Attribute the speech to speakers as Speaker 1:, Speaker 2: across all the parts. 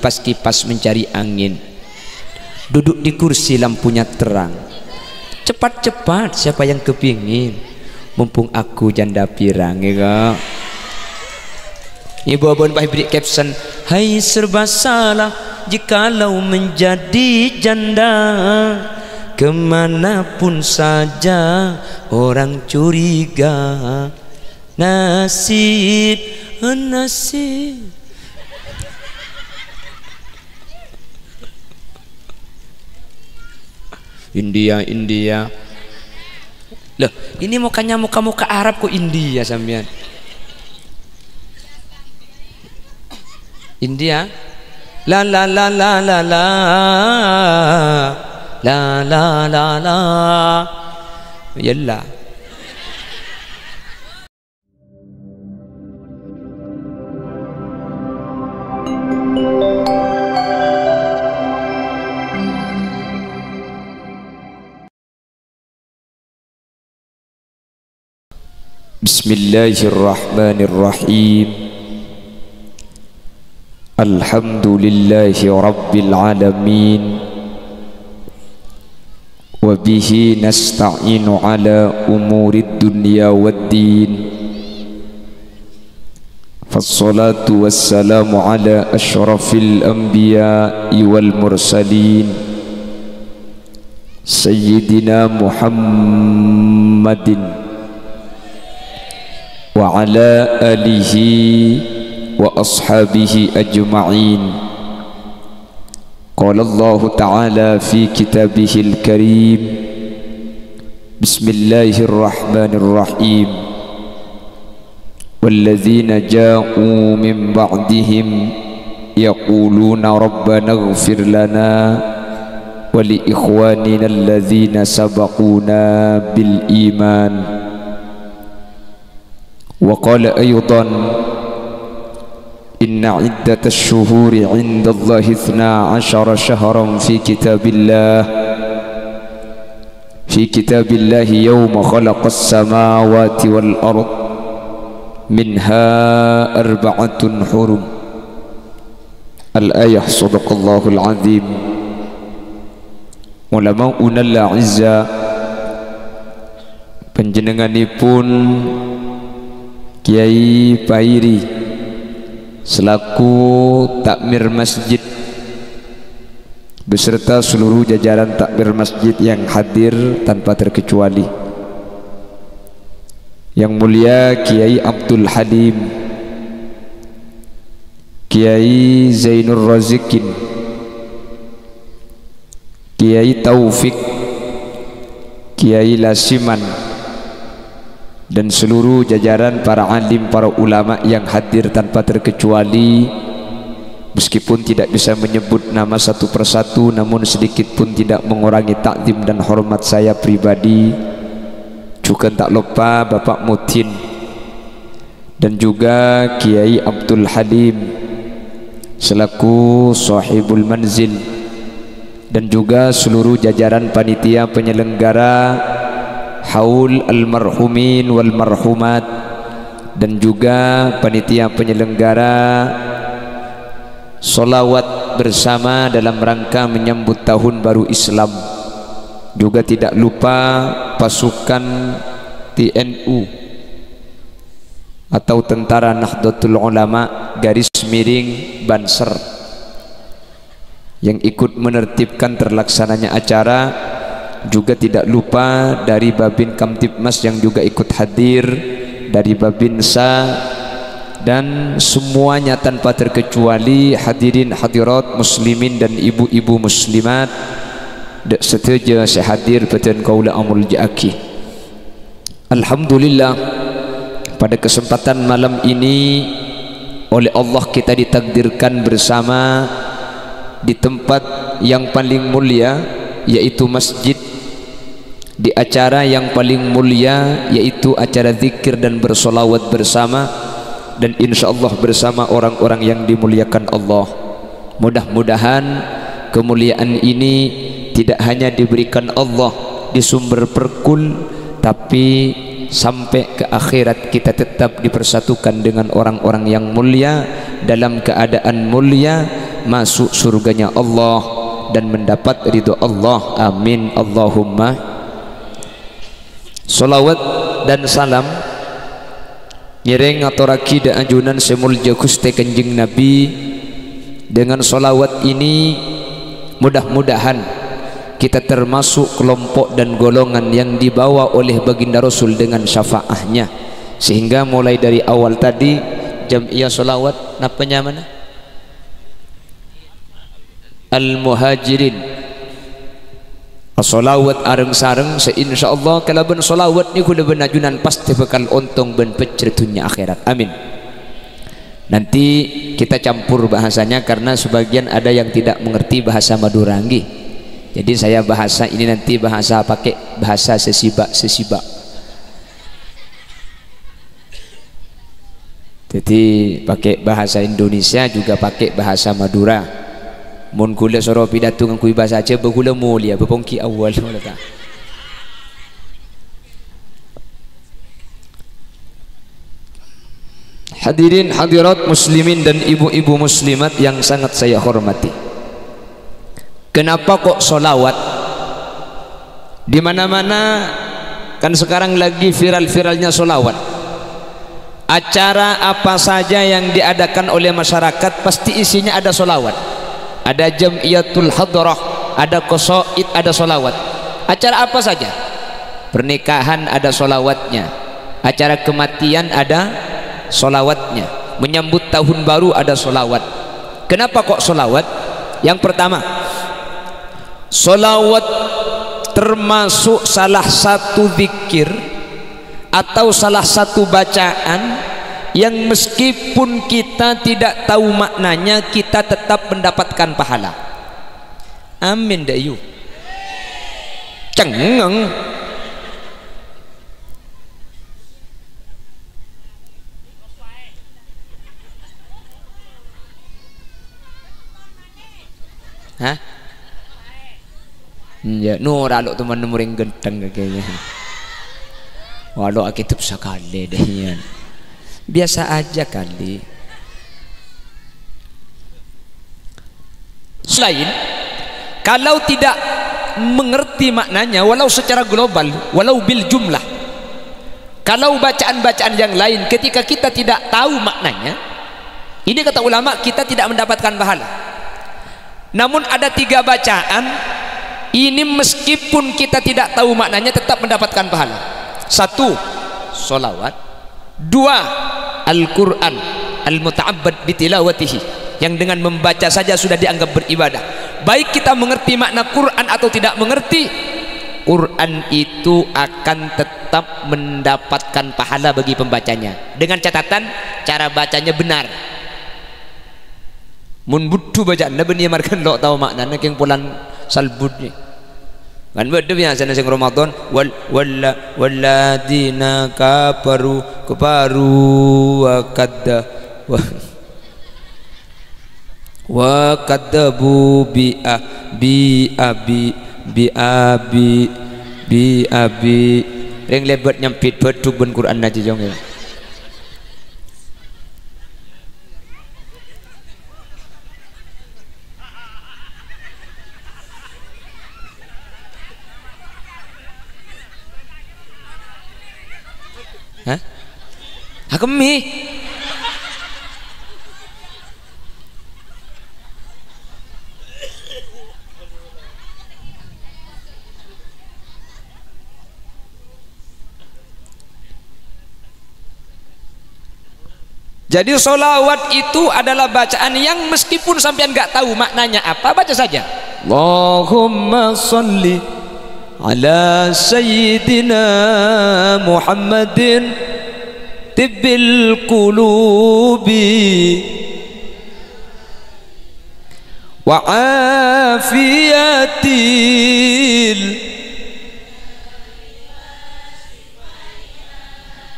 Speaker 1: kipas-kipas mencari angin, duduk di kursi lampunya terang. Cepat-cepat siapa yang kepingin, mumpung aku janda pirang ya. Ibu abon bah beri caption, hai serba salah jikalau menjadi janda, kemanapun saja orang curiga. Nasib, nasib. India, India. Loh, ini mukanya muka-muka Arab kok India sampean? India? La la la la la la. La la la la. Yalla. Bismillahirrahmanirrahim. Alhamdulillahi rabbil alamin. Wa bihi nasta'inu ala umurid dunya waddin. Fassalatu wassalamu ala ashrafil anbiya'i wal mursalin, Sayyidina Muhammadin wa ala alihi wa ashabihi ajma'in. Qala Allah Ta'ala fi kitabihil karim, Bismillahirrahmanirrahim. Walladzina ja'u min ba'dihim yaquluna rabbana ighfir lana wa li ikhwanina alladzina sabaquna bil iman. وقال أيضا إن عدة الشهور عند الله 12 شهرا في كتاب الله يوم خلق السماوات والأرض منها 4 حرم. الآية. صدق الله العظيم. Ulamauna al-'izza panjenenganipun Kiai Pairi selaku takmir masjid beserta seluruh jajaran takmir masjid yang hadir tanpa terkecuali, Yang mulia Kiai Abdul Halim, Kiai Zainur Razikin, Kiai Taufik, Kiai Lasiman, dan seluruh jajaran para alim, para ulama yang hadir tanpa terkecuali. Meskipun tidak bisa menyebut nama satu persatu, namun sedikit pun tidak mengurangi takdim dan hormat saya pribadi. Juga tak lupa Bapak Mutin dan juga Kiai Abdul Halim selaku sahibul manzil, dan juga seluruh jajaran panitia penyelenggara Haul Almarhumin wal Marhumat, dan juga panitia penyelenggara solawat bersama dalam rangka menyambut tahun baru Islam. Juga tidak lupa pasukan TNU atau Tentara Nahdlatul Ulama garis miring Banser yang ikut menertibkan terlaksananya acara. Juga tidak lupa dari Babin Kamtibmas yang juga ikut hadir, dari Babinsa, dan semuanya tanpa terkecuali hadirin hadirat muslimin dan ibu-ibu muslimat setuju saya hadir peten kaula amul jaaki. Alhamdulillah, pada kesempatan malam ini oleh Allah kita ditakdirkan bersama di tempat yang paling mulia, yaitu masjid, di acara yang paling mulia, yaitu acara zikir dan bersolawat bersama, dan insyaallah bersama orang-orang yang dimuliakan Allah. Mudah-mudahan kemuliaan ini tidak hanya diberikan Allah di sumber perkul, tapi sampai ke akhirat kita tetap dipersatukan dengan orang-orang yang mulia, dalam keadaan mulia, masuk surganya Allah dan mendapat ridho Allah. Amin Allahumma. Salawat dan salam nyereng aturaki da anjunan semulja Gusti Kanjeng Nabi. Dengan salawat ini mudah-mudahan kita termasuk kelompok dan golongan yang dibawa oleh baginda Rasul dengan syafaahnya, sehingga mulai dari awal tadi Jam'iyah Salawat napanya mana? Al-Muhajirin salawat areng sareng seinsyaallah kalau ben salawat ni kula benajunan pasti bakal untung ben pecret dunia akhirat. Amin. Nanti kita campur bahasanya karena sebagian ada yang tidak mengerti bahasa Madurangi. Jadi saya bahasa ini nanti bahasa pakai bahasa sesibak. Jadi pakai bahasa Indonesia juga pakai bahasa Madura. Mun kula soro pidato nganggo bahasa Aceh begula mulia bepongki awal ta. Hadirin hadirat muslimin dan ibu-ibu muslimat yang sangat saya hormati. Kenapa kok solawat? Di mana-mana kan sekarang lagi viral-viralnya solawat. Acara apa saja yang diadakan oleh masyarakat pasti isinya ada solawat. Ada jam'iyatul hadrah, ada qasaid, ada solawat. Acara apa saja, pernikahan ada solawatnya, acara kematian ada solawatnya, menyambut tahun baru ada solawat. Kenapa kok solawat? Yang pertama, solawat termasuk salah satu zikir atau salah satu bacaan yang meskipun kita tidak tahu maknanya kita tetap mendapatkan pahala. Amin dayu. Cengeng. Hah? Ya, nora lo teman muring genteng kayaknya. Walau akitab sekali deh ya. Biasa aja kali. Selain kalau tidak mengerti maknanya walau secara global, walau bil jumlah, kalau bacaan-bacaan yang lain ketika kita tidak tahu maknanya, ini kata ulama kita tidak mendapatkan pahala. Namun ada 3 bacaan ini meskipun kita tidak tahu maknanya tetap mendapatkan pahala. 1. Solawat. 2. Al-Quran al-muta'abbad bitilawatihi, yang dengan membaca saja sudah dianggap beribadah. Baik kita mengerti makna Quran atau tidak mengerti, Quran itu akan tetap mendapatkan pahala bagi pembacanya, dengan catatan cara bacanya benar. Mun butuh bacaan benih markan lo tahu maknanya yang pulan salbudnya kan beda biasa nasi Ramadan walladina kafaru wa kadzabu bi abi reng lebat nyampit betul ben Quran aja jong ya. Hah? Hakemi. Jadi solawat itu adalah bacaan yang meskipun sampean nggak tahu maknanya apa, baca saja. Allahumma sholli ala sayyidina Muhammadin tibbil qulubi wa afiyatil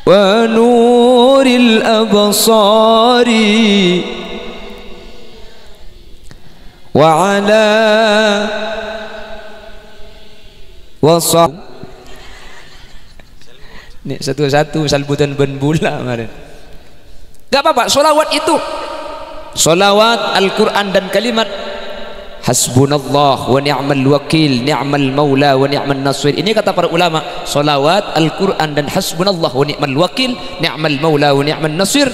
Speaker 1: wa nuril absari wa ala wasal. Nih satu-satu salbutan ben bula kemarin. Gak apa-apa, solawat itu Salawat Al-Quran dan kalimat hasbunallah wa ni'mal wakil, ni'mal maula wa ni'mal nasir. Ini kata para ulama, salawat Al-Quran dan hasbunallah wa ni'mal wakil, ni'mal maula wa ni'mal nasir.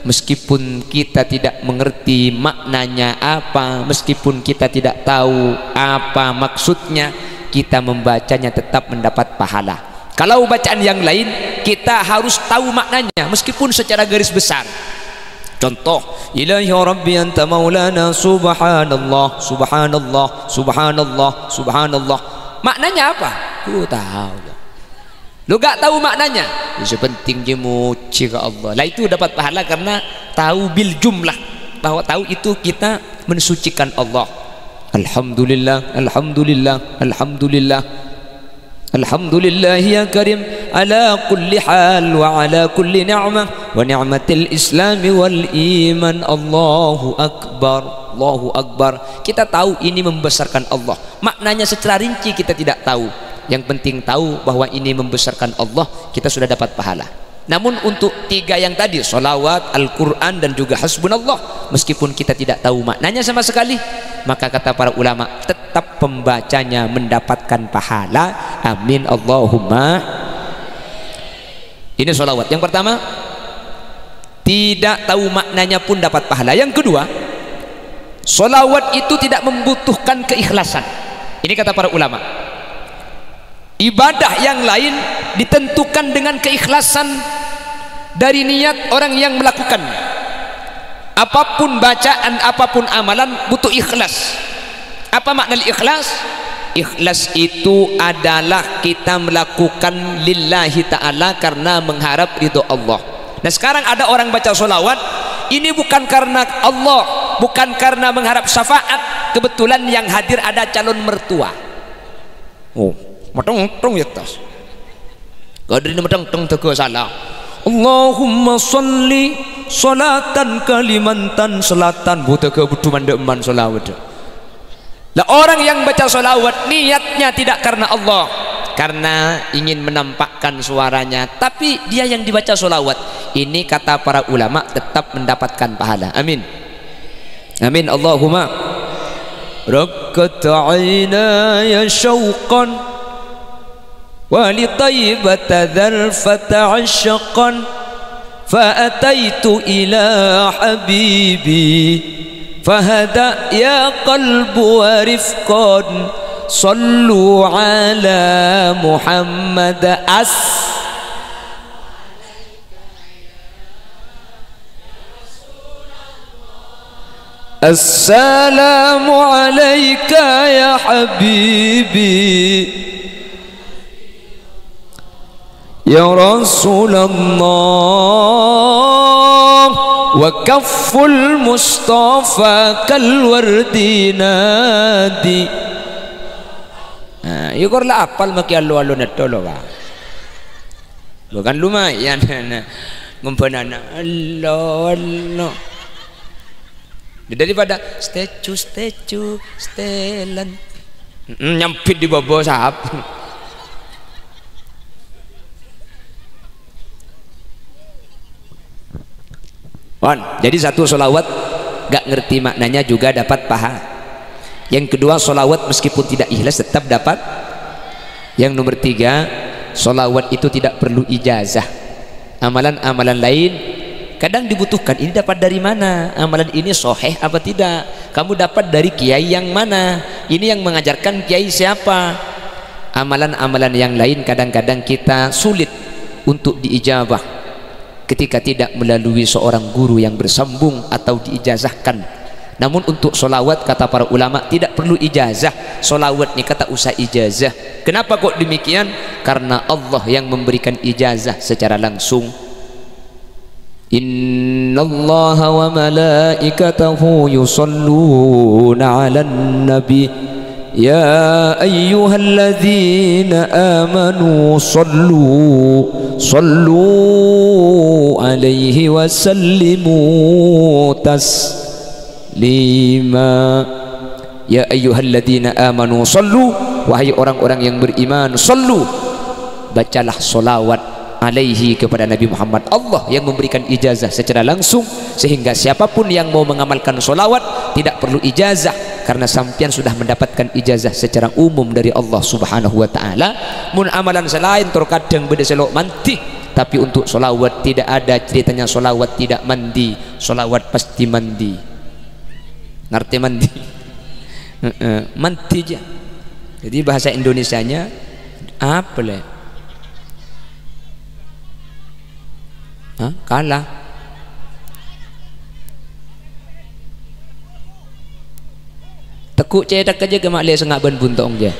Speaker 1: Meskipun kita tidak mengerti maknanya apa, meskipun kita tidak tahu apa maksudnya, kita membacanya tetap mendapat pahala. Kalau bacaan yang lain kita harus tahu maknanya meskipun secara garis besar. Contoh, ilahi rabbi anta maulana subhanallah subhanallah subhanallah subhanallah. Maknanya apa? Ku tahu. Lu gak tahu maknanya, yang penting dia muji ke Allah. Lah itu dapat pahala karena tahu bil jumlah, bahwa tahu itu kita mensucikan Allah. Alhamdulillah, alhamdulillah, alhamdulillah, alhamdulillah ya karim ala kulli hal wa ala kulli ni'mah wa ni'matil islami wal iman. Allahu akbar, Allahu akbar. Kita tahu ini membesarkan Allah. Maknanya secara rinci kita tidak tahu. Yang penting tahu bahwa ini membesarkan Allah, kita sudah dapat pahala. Namun untuk tiga yang tadi, salawat, Al-Quran dan juga hasbunallah, meskipun kita tidak tahu maknanya sama sekali, maka kata para ulama tetap pembacanya mendapatkan pahala. Amin Allahumma. Ini salawat yang pertama, tidak tahu maknanya pun dapat pahala. Yang kedua, salawat itu tidak membutuhkan keikhlasan. Ini kata para ulama, ibadah yang lain ditentukan dengan keikhlasan dari niat orang yang melakukannya. Apapun bacaan, apapun amalan butuh ikhlas. Apa makna ikhlas? Ikhlas itu adalah kita melakukan lillahi ta'ala karena mengharap ridho Allah. Nah sekarang ada orang baca sholawat, ini bukan karena Allah, bukan karena mengharap syafaat. Kebetulan yang hadir ada calon mertua. Oh, matang-matang ya tas. Kadri matang-matang teguh salah. Allahumma salli salatan kalimantan salatan buta ke butuh mandeman salawat. Lah orang yang baca salawat niatnya tidak karena Allah, karena ingin menampakkan suaranya, tapi dia yang dibaca salawat ini kata para ulama tetap mendapatkan pahala. Amin. Amin Allahumma. Rakkat aynaya syauqan ولطيبة ذرفة عشقا فأتيت إلى حبيبي فهدأ يا قلب ورفقا صلوا على محمد السلام عليك يا حبيبي يا رسول الله وكف المصطفى كالورد نادي. Nah, yukor lah apal maki alu-alu netolo ba. Bukan lumayan ngumpanana Allah. Daripada statue stelan nyampit di bawah sahab. Jadi satu solawat gak ngerti maknanya juga dapat pahala. Yang kedua, solawat meskipun tidak ikhlas tetap dapat. Yang nomor tiga, solawat itu tidak perlu ijazah. Amalan-amalan lain kadang dibutuhkan. Ini dapat dari mana? Amalan ini soheh apa tidak? Kamu dapat dari kiai yang mana? Ini yang mengajarkan kiai siapa? Amalan-amalan yang lain kadang-kadang kita sulit untuk diijabah ketika tidak melalui seorang guru yang bersambung atau diijazahkan. Namun untuk solawat kata para ulama tidak perlu ijazah. Solawat ini kata usah ijazah. Kenapa kok demikian? Karena Allah yang memberikan ijazah secara langsung. Innallaha wa malaikatahu yusalluna 'alan nabi ya ayyuhalladzina amanu sallu alaihi wa sallimu taslima. Ya ayyuhalladzina amanu sallu, wahai orang-orang yang beriman, sallu, bacalah solawat alaihi, kepada Nabi Muhammad. Allah yang memberikan ijazah secara langsung, sehingga siapapun yang mau mengamalkan solawat tidak perlu ijazah, karena sampian sudah mendapatkan ijazah secara umum dari Allah Subhanahu wa ta'ala. Mun amalan selain terkadang beda selok mandi, tapi untuk solawat tidak ada ceritanya solawat tidak mandi. Solawat pasti mandi. Ngerti mandi? Mandi aja. Jadi bahasa Indonesianya apa le? Kalah. Tekuk cedak aja ke mak le sengak ban buntong je.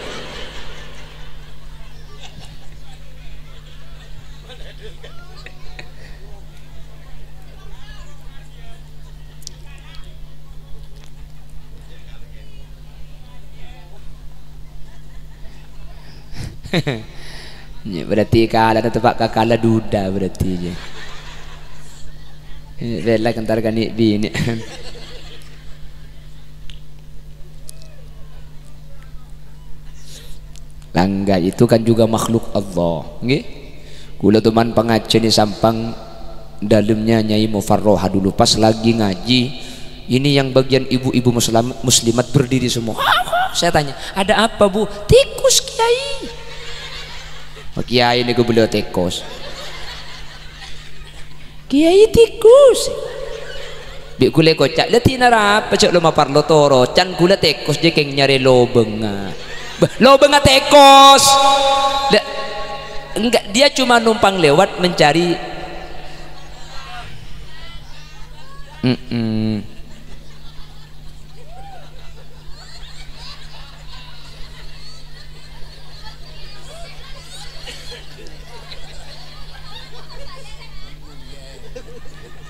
Speaker 1: Berarti kalah tempat kakala duda berarti je. Bela kentar kan bini. Langga itu kan juga makhluk Allah, nggih. Kula teman pengajian ni sampang dalamnya Nyai Mufarroha dulu pas lagi ngaji. Ini yang bagian ibu-ibu muslimat berdiri semua. Saya tanya, ada apa bu? Tikus kiai. Kiai ini gue beliau tikus. Kiai tikus. Bik gule kocak leti nara pecek lo mapar lo toro can gula tikus je keng nyari lobenga. Lobenga tikus. Enggak, dia cuma numpang lewat mencari.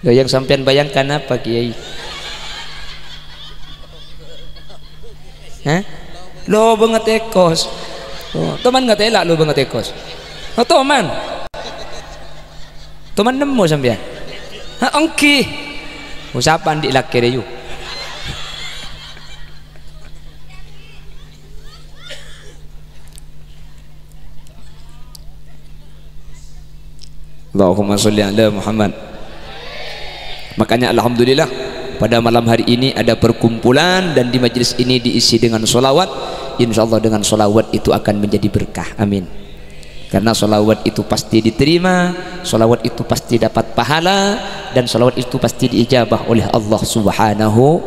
Speaker 1: Loh, yang sampean bayangkan apa kiai? Hah? Lo banget ekos. Oh, teman nggak telak lo banget ekos. Oh teman. Teman nemu sampean. Hah ongki. Usapan di laki deh yuk. Allahumma sholli ala Muhammad. Makanya alhamdulillah pada malam hari ini ada perkumpulan dan di majlis ini diisi dengan solawat. Insyaallah dengan solawat itu akan menjadi berkah. Amin. Karena solawat itu pasti diterima, solawat itu pasti dapat pahala, dan solawat itu pasti diijabah oleh Allah Subhanahu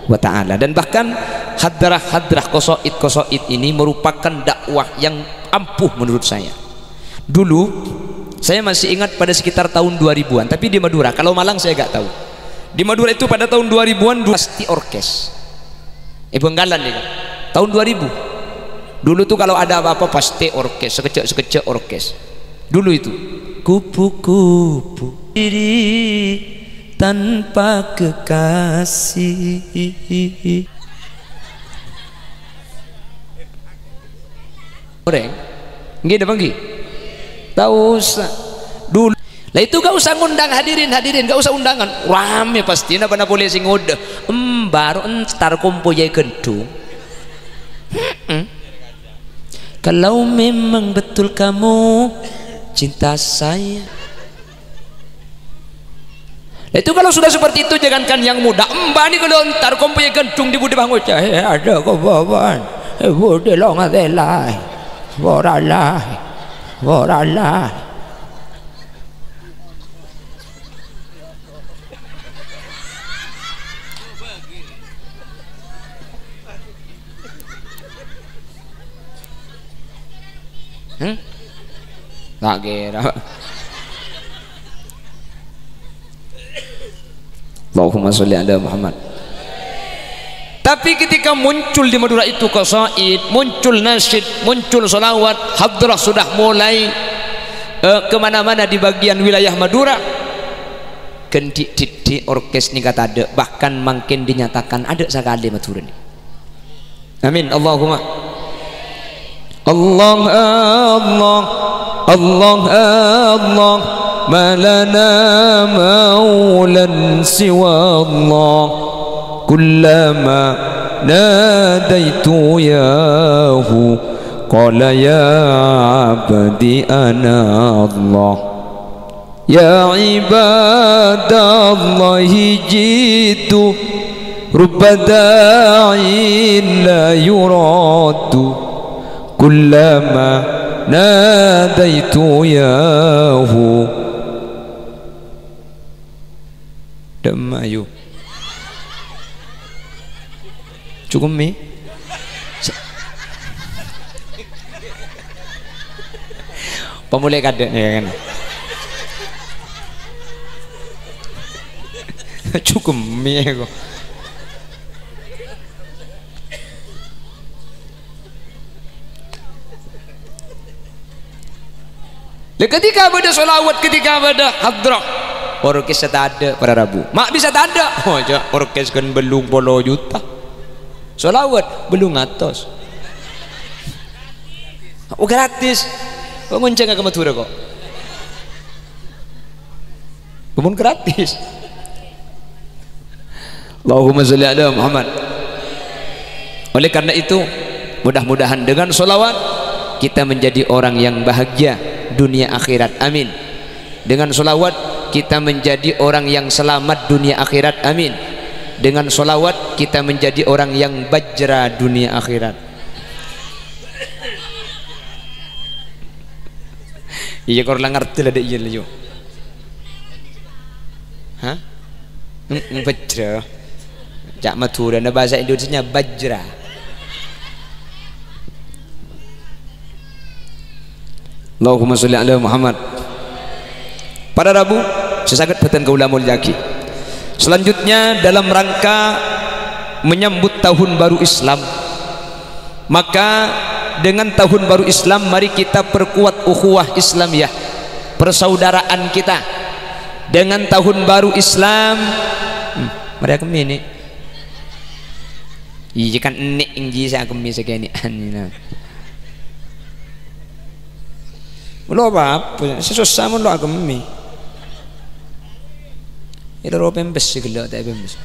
Speaker 1: wa ta'ala. Dan bahkan hadrah-hadrah qasaid ini merupakan dakwah yang ampuh menurut saya. Dulu saya masih ingat pada sekitar tahun 2000-an, tapi di Madura. Kalau Malang saya gak tahu. Di Madura itu pada tahun 2000-an pasti orkes. Benggalan ya. Tahun 2000. Dulu tuh kalau ada apa-apa pasti orkes, sekecek orkes. Dulu itu. Kupu-kupu diri tanpa kekasih. Orang, nggih ada bangki. Tak usah dulu lah itu gak usah ngundang hadirin gak usah undangan rame pasti na boleh sing ngode baru entar kumpul jai gedung. Kalau memang betul kamu cinta saya, lah itu kalau sudah seperti itu jangankan yang muda nih kalau entar kumpul jai gedung di budi bangun ada kebawan budi lo ngadelai boralai Waralah. Tak kira. Allahumma sholli ala Muhammad. Tapi ketika muncul di Madura itu qasaid, muncul nasyid, muncul solawat, hadrah sudah mulai kemana-mana di bagian wilayah Madura. Kendik-dik orkes ni kata ada, bahkan makin dinyatakan ada sekali Madura ni. Amin. Allahumma. Allah Allah Allah Allah malana maulan siwa Allah. كلما ناديت ياه قال يا عبدي أنا الله ya ibadallahi jitu rubba da'in la yuradu kullama nadaitu yahu. Demayu cukup mi pemulai kadek ya kan. Cukup mi kok. Ketika pada solawat, ketika pada hadrah, orkes tak ada pada Rabu. Mak bisa tak ada. Oh, orkes kan belum 10 juta. Solawat belum ngatos. Oh gratis. Kok ngonceng ke Madura kok? Bukan gratis. Allahumma sholli ala Muhammad. Oleh karena itu, mudah-mudahan dengan solawat kita menjadi orang yang bahagia dunia akhirat, amin. Dengan solawat kita menjadi orang yang selamat dunia akhirat, amin. Dengan solawat kita menjadi orang yang bajra dunia akhirat. Iya kau orang ngerti lah deh iya lah yo. Hah? Bajra. Cak Madura, nah bahasa Indonesianya bajra. Allahumma sholli ala Muhammad. Pada Rabu sesagat beten kaula mulyaki. Selanjutnya dalam rangka menyambut tahun baru Islam, maka dengan tahun baru Islam mari kita perkuat ukhuwah Islamiyah, persaudaraan kita. Dengan tahun baru Islam mari aku ini iya kan nek ingji saya kemi segini anina. Lo apa? Sesusah mun lo agami. Ilo ro pembes segala tak pembes.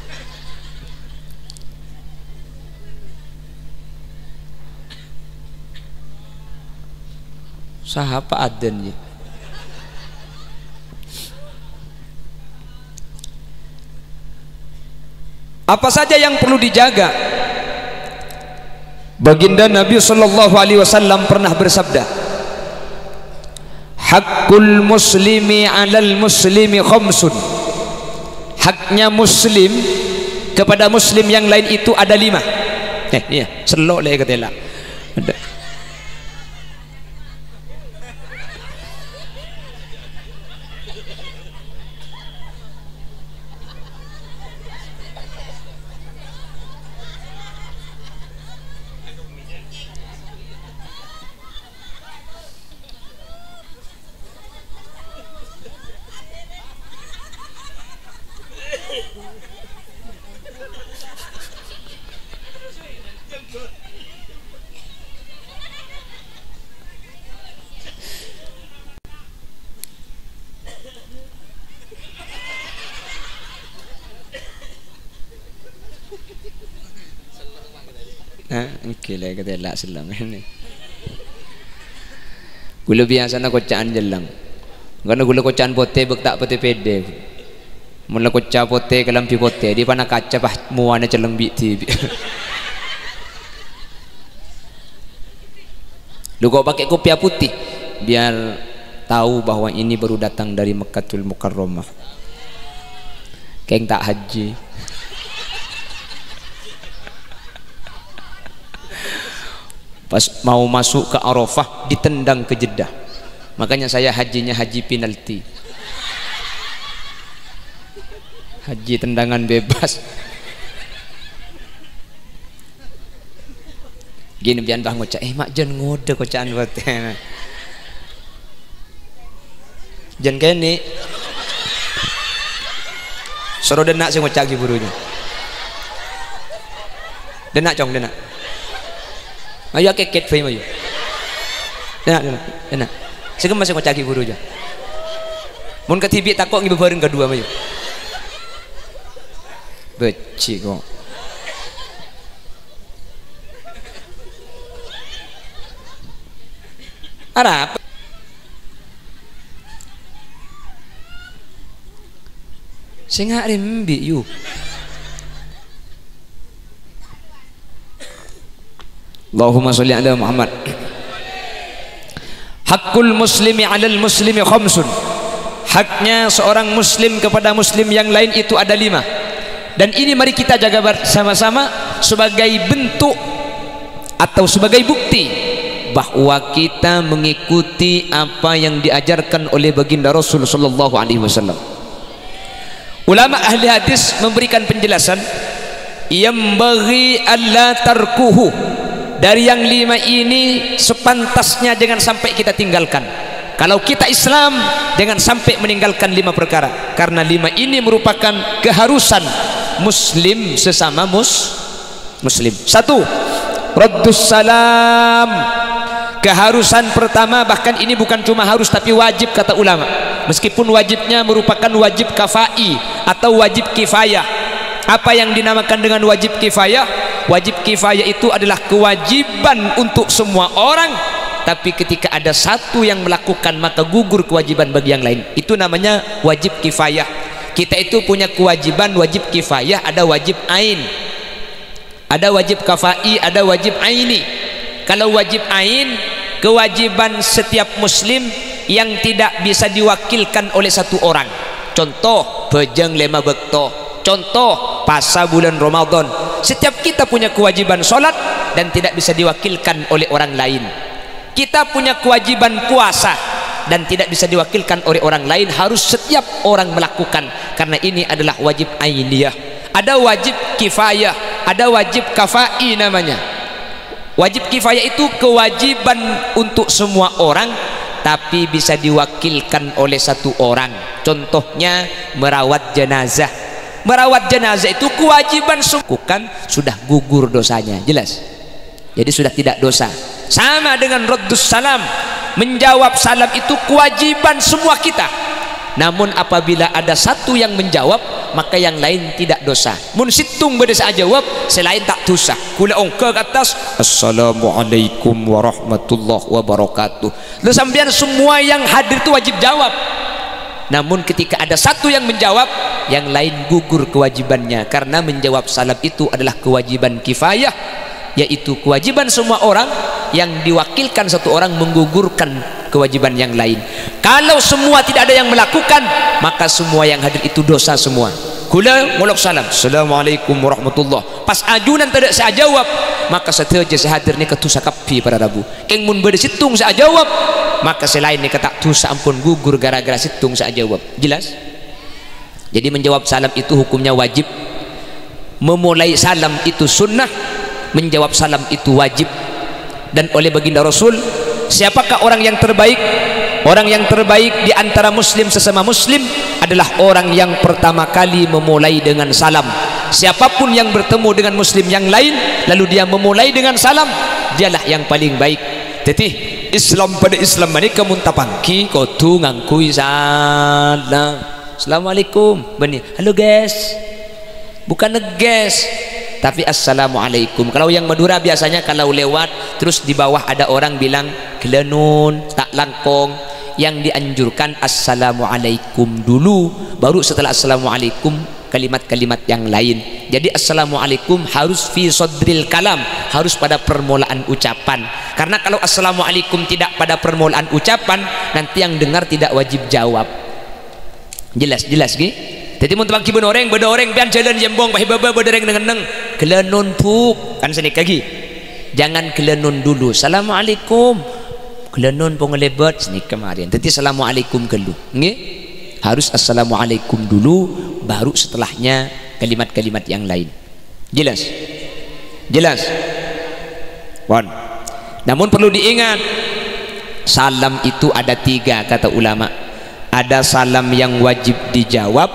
Speaker 1: Sahapa aden ya. Apa saja yang perlu dijaga? Baginda Nabi sallallahu alaihi wasallam pernah bersabda, hakul muslimi 'alal muslimi khamsun. Haknya muslim kepada muslim yang lain itu ada 5. Iya, selok le ketela. Ada. Kila kata lah selang ini. Gula biasa nak kocaan jelang. Karena gula kocaan pote bek tak pote pede. Mula kocaa pote kelampi pote di pana kaca pah muana celeng biti. Lu kau pakai kopiah putih biar tahu bahwa ini baru datang dari Mekkatul Mukarramah. Keng tak haji. Pas mau masuk ke Arafah ditendang ke Jeddah. Makanya saya hajinya haji penalti. Haji tendangan bebas. Gini biar bah ngocak, mak jan ngode kocaan buat. Jan kene. Soro denak sing ngocak ki burunya. Denak cong denak. Ayo keket fai mayu. Denak. Segem masih ngocak ki buru aja. Mun ketibi takok ngibu bareng kedua mayu. Beci kok. Arab Sing rembi yu. Allahumma sholli ala Muhammad. Hakul muslimi 'alal muslimi khamsun. Haknya seorang muslim kepada muslim yang lain itu ada 5. Dan ini mari kita jaga bersama-sama sebagai bentuk atau sebagai bukti bahwa kita mengikuti apa yang diajarkan oleh baginda Rasul sallallahu alaihi wasallam. Ulama ahli hadis memberikan penjelasan yang bagi alla tarkuhu, dari yang 5 ini sepantasnya jangan sampai kita tinggalkan. Kalau kita Islam jangan sampai meninggalkan 5 perkara, karena 5 ini merupakan keharusan muslim sesama muslim. 1. Raddus salam. Keharusan pertama, bahkan ini bukan cuma harus tapi wajib kata ulama. Meskipun wajibnya merupakan wajib kafai atau wajib kifayah. Apa yang dinamakan dengan wajib kifayah? Wajib kifayah itu adalah kewajiban untuk semua orang, tapi ketika ada satu yang melakukan maka gugur kewajiban bagi yang lain. Itu namanya wajib kifayah. Kita itu punya kewajiban wajib kifayah, ada wajib ain, ada wajib kafai, ada wajib aini. Kalau wajib ain, kewajiban setiap muslim yang tidak bisa diwakilkan oleh satu orang. Contoh bejeng 5 bekto, contoh puasa bulan Ramadan. Setiap kita punya kewajiban sholat dan tidak bisa diwakilkan oleh orang lain. Kita punya kewajiban puasa dan tidak bisa diwakilkan oleh orang lain, harus setiap orang melakukan, karena ini adalah wajib ainiyah. Ada wajib kifayah, ada wajib kafai namanya. Wajib kifayah itu kewajiban untuk semua orang tapi bisa diwakilkan oleh satu orang. Contohnya merawat jenazah. Merawat jenazah itu kewajiban kan sudah gugur dosanya, jelas. Jadi sudah tidak dosa. Sama dengan raddus salam, menjawab salam itu kewajiban semua kita. Namun apabila ada satu yang menjawab, maka yang lain tidak dosa. Mun situng beda saya jawab, selain tak dosa. Kula ongka ke atas, assalamualaikum warahmatullahi wabarakatuh. Lu sampean semua yang hadir itu wajib jawab. Namun ketika ada satu yang menjawab, yang lain gugur kewajibannya, karena menjawab salam itu adalah kewajiban kifayah, yaitu kewajiban semua orang. Yang diwakilkan satu orang menggugurkan kewajiban yang lain. Kalau semua tidak ada yang melakukan, maka semua yang hadir itu dosa semua. Kula ngolok salam, assalamualaikum warahmatullahi. Pas ajunan tidak saya jawab, maka setelah saya hadir ni ketusa kapi pada Rabu. Keng mun beda situng saya jawab, maka selain ni kata tusa ampun gugur gara-gara situng saya jawab. Jelas? Jadi menjawab salam itu hukumnya wajib. Memulai salam itu sunnah, menjawab salam itu wajib. Dan oleh baginda Rasul, siapakah orang yang terbaik? Orang yang terbaik di antara muslim sesama muslim adalah orang yang pertama kali memulai dengan salam. Siapapun yang bertemu dengan muslim yang lain lalu dia memulai dengan salam, dialah yang paling baik. Jadi Islam pada Islam ini kemuntapangki kotu ngangkui salam. Assalamualaikum. Bani, halo guys. Bukan ngeges, tapi assalamualaikum. Kalau yang Madura biasanya kalau lewat terus di bawah ada orang bilang gelenun, tak langkong. Yang dianjurkan assalamualaikum dulu, baru setelah assalamualaikum kalimat-kalimat yang lain. Jadi assalamualaikum harus fi sodril kalam, harus pada permulaan ucapan. Karena kalau assalamualaikum tidak pada permulaan ucapan, nanti yang dengar tidak wajib jawab. Jelas gitu. Jadi mun tebang kibun orang, beda orang pian jalan jembong pahi baba berdereng dengan gelenun puk kan senik lagi. Jangan gelenun dulu. Assalamualaikum. Gelenun pengelebet senik kemarin. Jadi assalamualaikum gelu. Nggih? Harus assalamualaikum dulu, baru setelahnya kalimat-kalimat yang lain. Jelas? Jelas? Wan. Namun perlu diingat, salam itu ada 3 kata ulama. Ada salam yang wajib dijawab,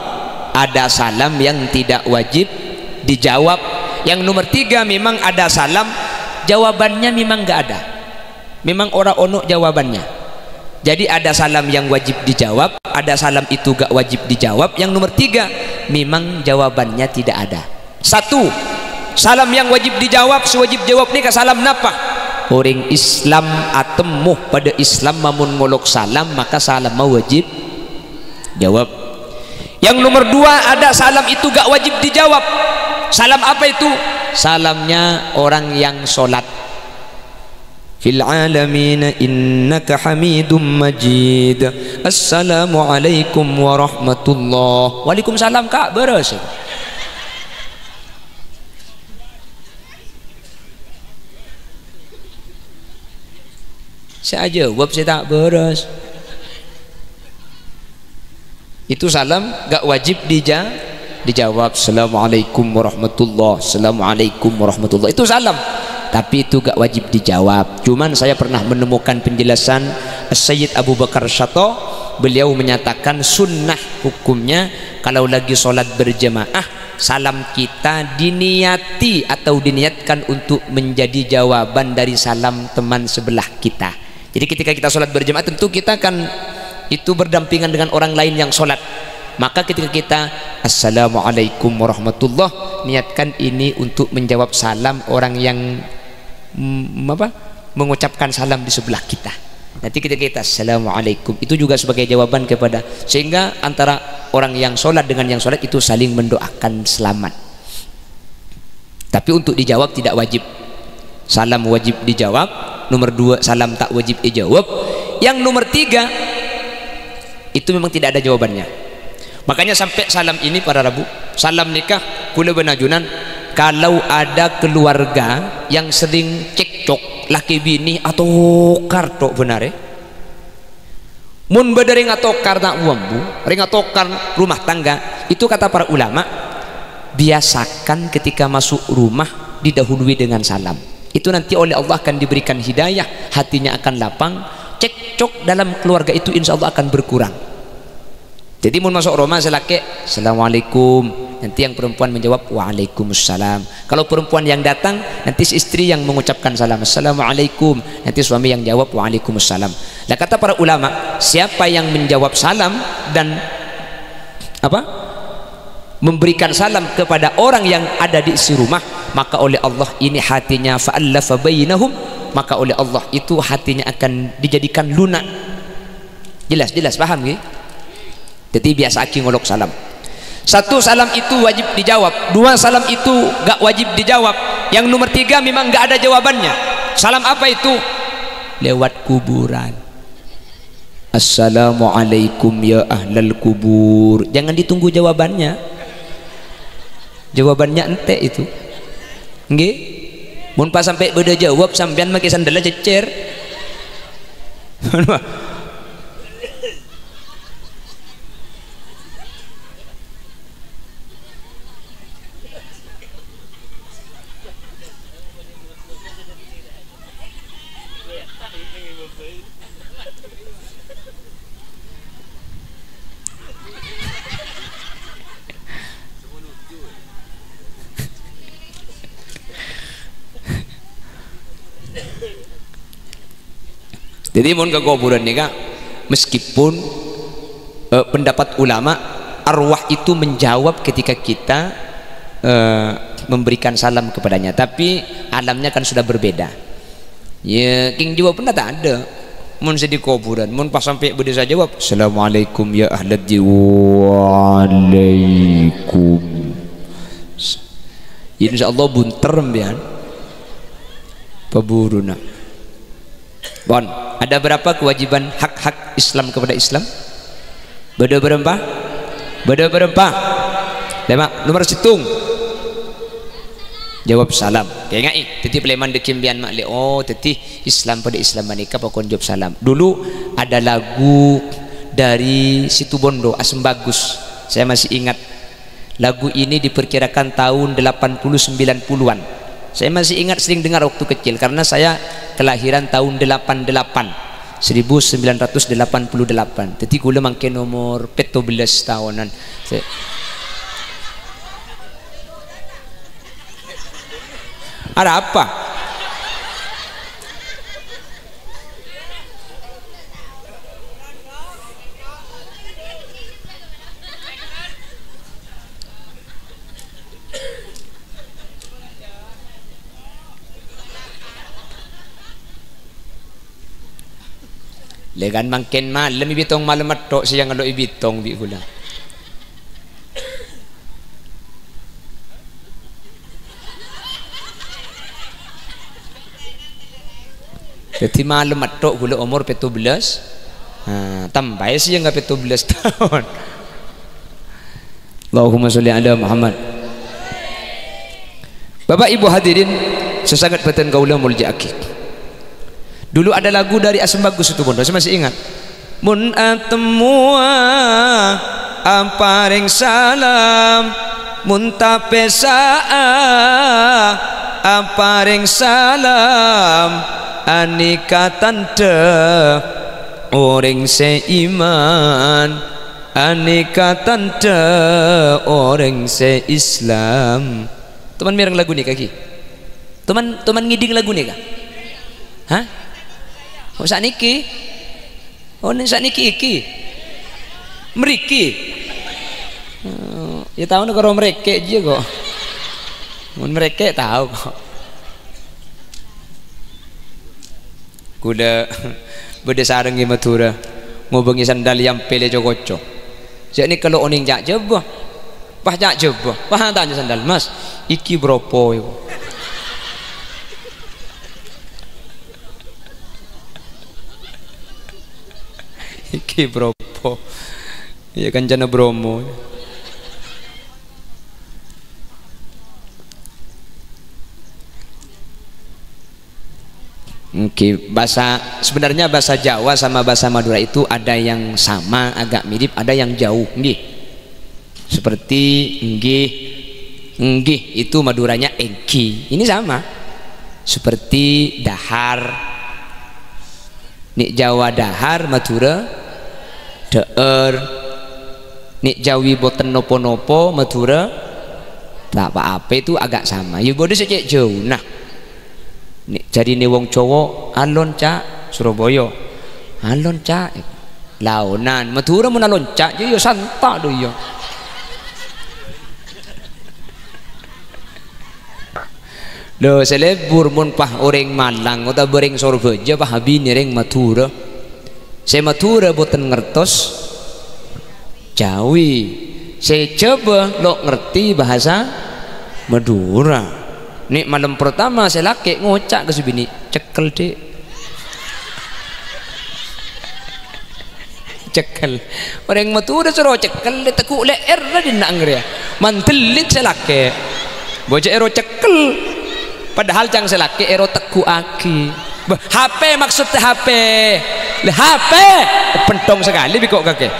Speaker 1: ada salam yang tidak wajib dijawab. Yang nomor 3 memang ada salam jawabannya memang nggak ada, memang ora ono jawabannya. Jadi ada salam yang wajib dijawab, ada salam itu gak wajib dijawab. Yang nomor 3 memang jawabannya tidak ada. 1 salam yang wajib dijawab, sewajib jawab ni ka salam napa? Orang Islam atemuh pada Islam mamun ngolok salam, maka salam wajib jawab. Yang nomor dua, ada salam itu gak wajib dijawab. Salam apa itu? Salamnya orang yang sholat. Fil alamin innaka hamidum majid. Assalamualaikum warahmatullah. Waalaikumsalam kak, beres. Saya jawab, saya tak beres. Itu salam gak wajib dijawab. Assalamualaikum warahmatullah, assalamualaikum warahmatullah, itu salam, tapi itu gak wajib dijawab. Cuman saya pernah menemukan penjelasan Sayyid Abu Bakar Syato, beliau menyatakan sunnah hukumnya kalau lagi sholat berjamaah, salam kita diniati atau diniatkan untuk menjadi jawaban dari salam teman sebelah kita. Jadi ketika kita sholat berjamaah, tentu kita kan itu berdampingan dengan orang lain yang sholat. Maka ketika kita assalamualaikum warahmatullah, niatkan ini untuk menjawab salam orang yang mengucapkan salam di sebelah kita. Nanti ketika kita assalamualaikum, itu juga sebagai jawaban kepada, sehingga antara orang yang sholat dengan yang sholat itu saling mendoakan selamat. Tapi untuk dijawab tidak wajib. Salam wajib dijawab. Nomor dua, salam tak wajib dijawab. Yang nomor tiga, itu memang tidak ada jawabannya. Makanya sampai salam ini para Rabu, salam nikah kula benajunan, kalau ada keluarga yang sering cekcok laki bini atau kartok benar mun beda ring atau karna uambu ring atau rumah tangga, itu kata para ulama, biasakan ketika masuk rumah didahului dengan salam. Itu nanti oleh Allah akan diberikan hidayah, hatinya akan lapang, cekcok dalam keluarga itu insya Allah akan berkurang. Jadi mau masuk rumah selaki assalamualaikum, nanti yang perempuan menjawab waalaikumsalam. Kalau perempuan yang datang, nanti si istri yang mengucapkan salam assalamualaikum, nanti suami yang jawab waalaikumsalam. Nah kata para ulama, siapa yang menjawab salam dan memberikan salam kepada orang yang ada di isi rumah, maka oleh Allah ini hatinya fa'allafa bainahum, maka oleh Allah itu hatinya akan dijadikan lunak. Jelas paham nggih? Jadi biasa aki ngolok salam. Satu, salam itu wajib dijawab. Dua, salam itu gak wajib dijawab. Yang nomor tiga memang gak ada jawabannya. Salam apa itu? Lewat kuburan. Assalamualaikum ya ahlal kubur. Jangan ditunggu jawabannya. Jawabannya ente itu. Nggih? Mun pas sampai beda jawab sampean make sandalnya cecer. Jadi mohon ke kuburan nih kak, meskipun pendapat ulama arwah itu menjawab ketika kita memberikan salam kepadanya, tapi alamnya kan sudah berbeda. Ya king jawab pun tak ada. Mun sedih kuburan, mun pas sampai berdesa jawab assalamualaikum ya ahlad waalaikum. Insya Allah bunter mbian paburuna. Bon, ada berapa kewajiban hak-hak Islam kepada Islam? Beda berempah? Beda berempah? Lema, nomor situng. Jawab salam. Kayak ngai, teti peleman dekimbian mak le. Oh, teti Islam pada Islam manika pokon jawab salam. Dulu ada lagu dari Situ Bondo, Asem Bagus. Saya masih ingat. Lagu ini diperkirakan tahun 80-90-an. Saya masih ingat, sering dengar waktu kecil karena saya kelahiran tahun 88 1988. Jadi kula mangke nomor 17 tahunan. Ada apa? Legan mangken malam ibitong malam atok siang alo ibitong bi hula. Jadi malam atok gula umur 17. Tambah sih yang 17 tahun. Allahumma sholli ala Muhammad. Bapak Ibu hadirin sesangat beten kaula mulja'aki. Dulu ada lagu dari Asem Bagus itu Bondo, saya masih ingat. Mun atemua aparing salam mun tapesa aparing salam anika tante orang seiman anika tante orang seislam. Teman mireng lagu nih kaki. Teman ngiding lagu nih kak? Hah? Oh sakniki? Oh nih sakniki iki? Meriki? Ya tahu nih kalau mereka aja kok. Mereka tahu kok. Kuda beda sarang di Madura ngobengi sandal yang pele cokoco. Jadi kalau oning jak jebah, pah jak jebah, pah tanya sandal mas, iki bropo yo. Iki bropo, ya kan jana Bromo. Oke, sebenarnya bahasa Jawa sama bahasa Madura itu ada yang sama, agak mirip, ada yang jauh. Nggih. Seperti nggih itu Maduranya engki. Ini sama. Seperti dahar. Nik Jawa dahar, Madura deer. Nik Jawi boten nopo-nopo, Madura tak apa-apa, itu agak sama. Ya bodoh secek jauh. Nah, jadi nih wong cowok alon cak Surabaya alon cak launan Madura mun alon cak yo santak do yo. Lo selebur mun pah orang Malang atau bereng Surabaya pah habini reng Madura. Saya Madura boten ngertos Jawi. Saya coba lo ngerti bahasa Madura. Nih malam pertama saya laki ngocak ke sebini cekel dek cekel orang Madura suruh cekel tekuk leer lah di nangger ya mantelit saya laki bocah ero cekel padahal cang saya laki ero tekuk aki HP maksudnya HP le HP pentong sekali bikok kakek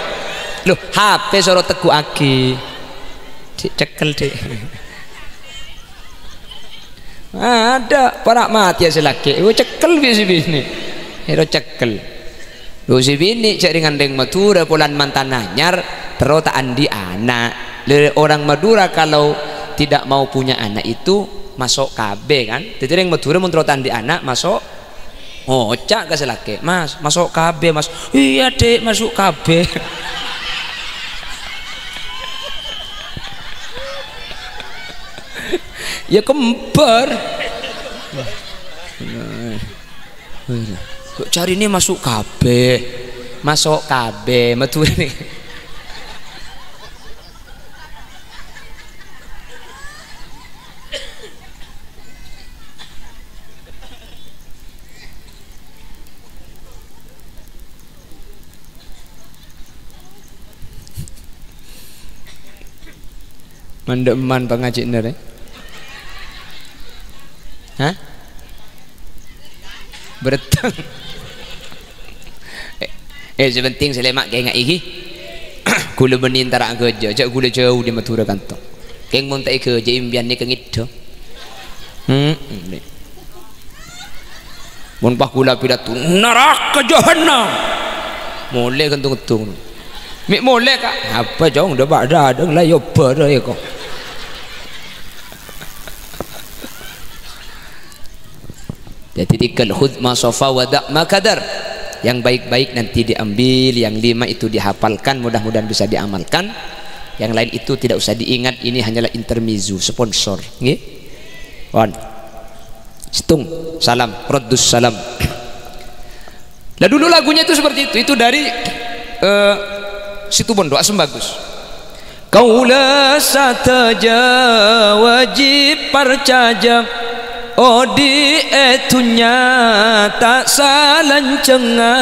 Speaker 1: loh HP suruh tekuk aki cekel dek. Ada para mati ya selaki cekel biasa bini hero cekel lu si bini cari ngandeng Madura pulan mantan anyar terus tak andi anak. Orang Madura kalau tidak mau punya anak itu masuk KB kan, jadi yang Madura mau terus andi anak masuk ngocak ke selaki mas masuk KB mas, iya dek masuk KB. Ya kembar kok cari ini masuk KB Madura nih. Mandeman pengaji nere. Hah? Beretang. Sebenting selemak kayak ngak iki. Gula benin tarak kerja, jak gula jauh di Madura kantong. Keng mun tak kerja impian ni kengit. Mun pah gula pidato neraka jahannam. Molek kentung-kentung. Mik molek kak. Apa jong dah bak dadang lah yo ber ya kok. Jadi tikal khudh ma safa wa da' ma kadar. Yang baik-baik nanti diambil, yang 5 itu dihafalkan, mudah-mudahan bisa diamalkan. Yang lain itu tidak usah diingat, ini hanyalah intermezzo, sponsor. Nggih. On. Situng, salam, raddus salam. Lah dulu lagunya itu seperti itu dari Situ Bondo, Asem Bagus. Kaula sataja wajib percaja odi etunya tak salancengah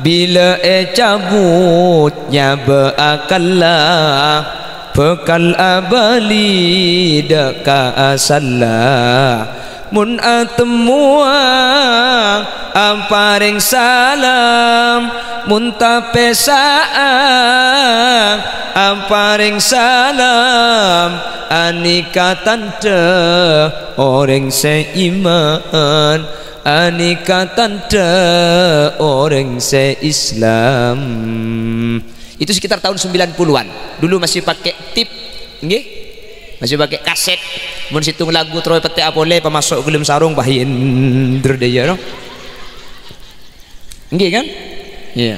Speaker 1: bila cabutnya beakallah bekal abali deka asallah mun atemua amparing salam mun tapesaan amparing salam anikatan te orang seiman anikatan te orang seislam. Itu sekitar tahun 90-an. Dulu masih pakai tip nggih, masih pakai kaset mun situng lagu troy pete apole pemasok gelem sarung bahin derdaya no nggih kan iya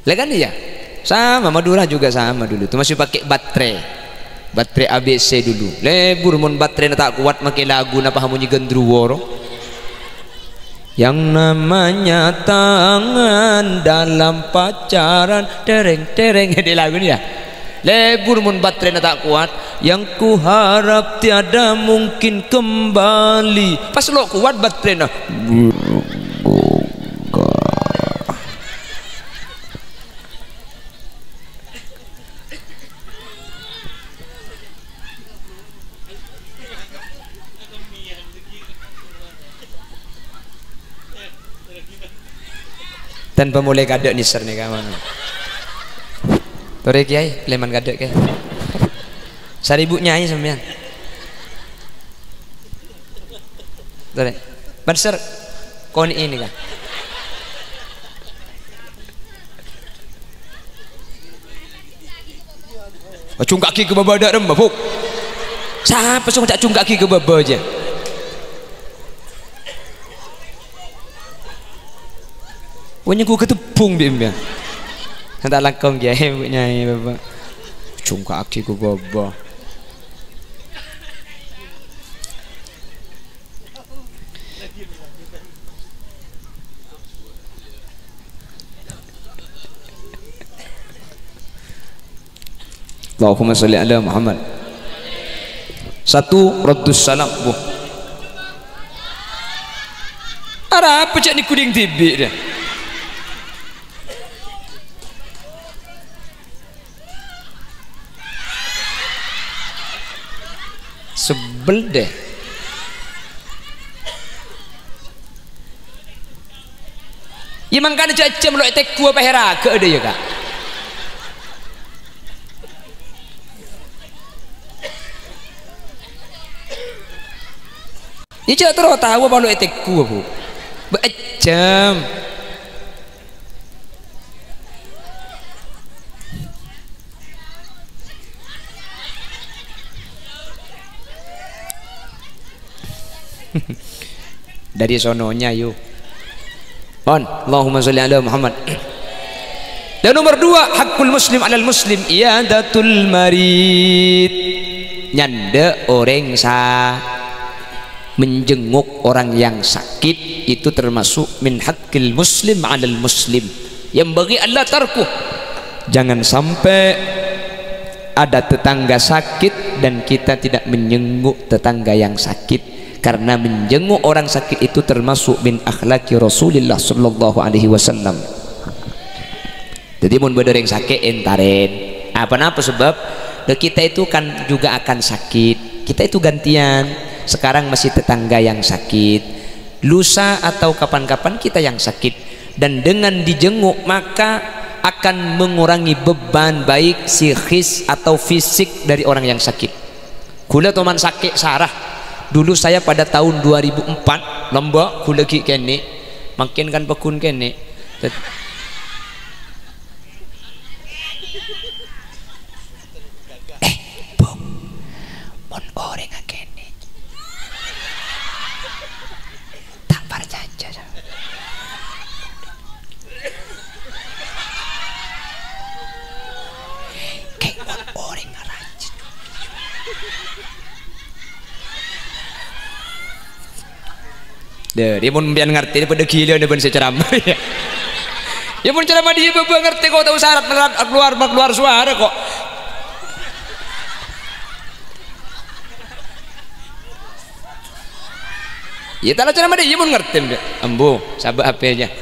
Speaker 1: lah kan iya sama Madura juga sama dulu itu masih pakai baterai ABC dulu lebur mun baterai tak kuat make lagu napa hamunyi gendruwo yang namanya tangan dalam pacaran tereng di lagu ini ya lebur mun baterai tak kuat yang ku harap tiada mungkin kembali pas lo kuat baterai nah tanpa mulai kadek niser nih kawan tore kiai leman kadek ke seribu nyai sampean tore banser kon ini kan acung kaki ke bawah dak rem buk siapa sung acung kaki ke bawah aja punya ku ketepung dia tak langkong ya punya bapak cung kaki ku baba Allahumma sholli ala Muhammad. Satu raddus salam bu ara apa cak ni kuding tibik dia sebel deh ya mangkana caca melok teku apa hera ke ada ya kak ya cak terus tahu apa melok teku apa beacam dari sononya yuk on Allahumma sholli ala Muhammad. Dan nomor 2 hakul muslim alal muslim iyadatul marid nyanda orang menjenguk orang yang sakit itu termasuk min hakil muslim alal muslim yang bagi Allah tarkuh jangan sampai ada tetangga sakit dan kita tidak menjenguk tetangga yang sakit karena menjenguk orang sakit itu termasuk min akhlaki Rasulullah sallallahu alaihi wasallam. Jadi mun bener yang sakit entaren apa-apa sebab kita itu kan juga akan sakit, kita itu gantian. Sekarang masih tetangga yang sakit, lusa atau kapan-kapan kita yang sakit, dan dengan dijenguk maka akan mengurangi beban baik psikis atau fisik dari orang yang sakit. Kula teman sakit sarah dulu saya pada tahun 2004 lembak kula ki kene makin kan pekun kene bong mon orang kene tak percaya kayak mon orang rajin dia pun biar ngerti daripada gila dia pun ceramah ya pun ceramah dia pun ngerti kok tahu syarat keluar suara kok Ya tak cara dia pun ngerti dia. Ambo, sabar HP-nya.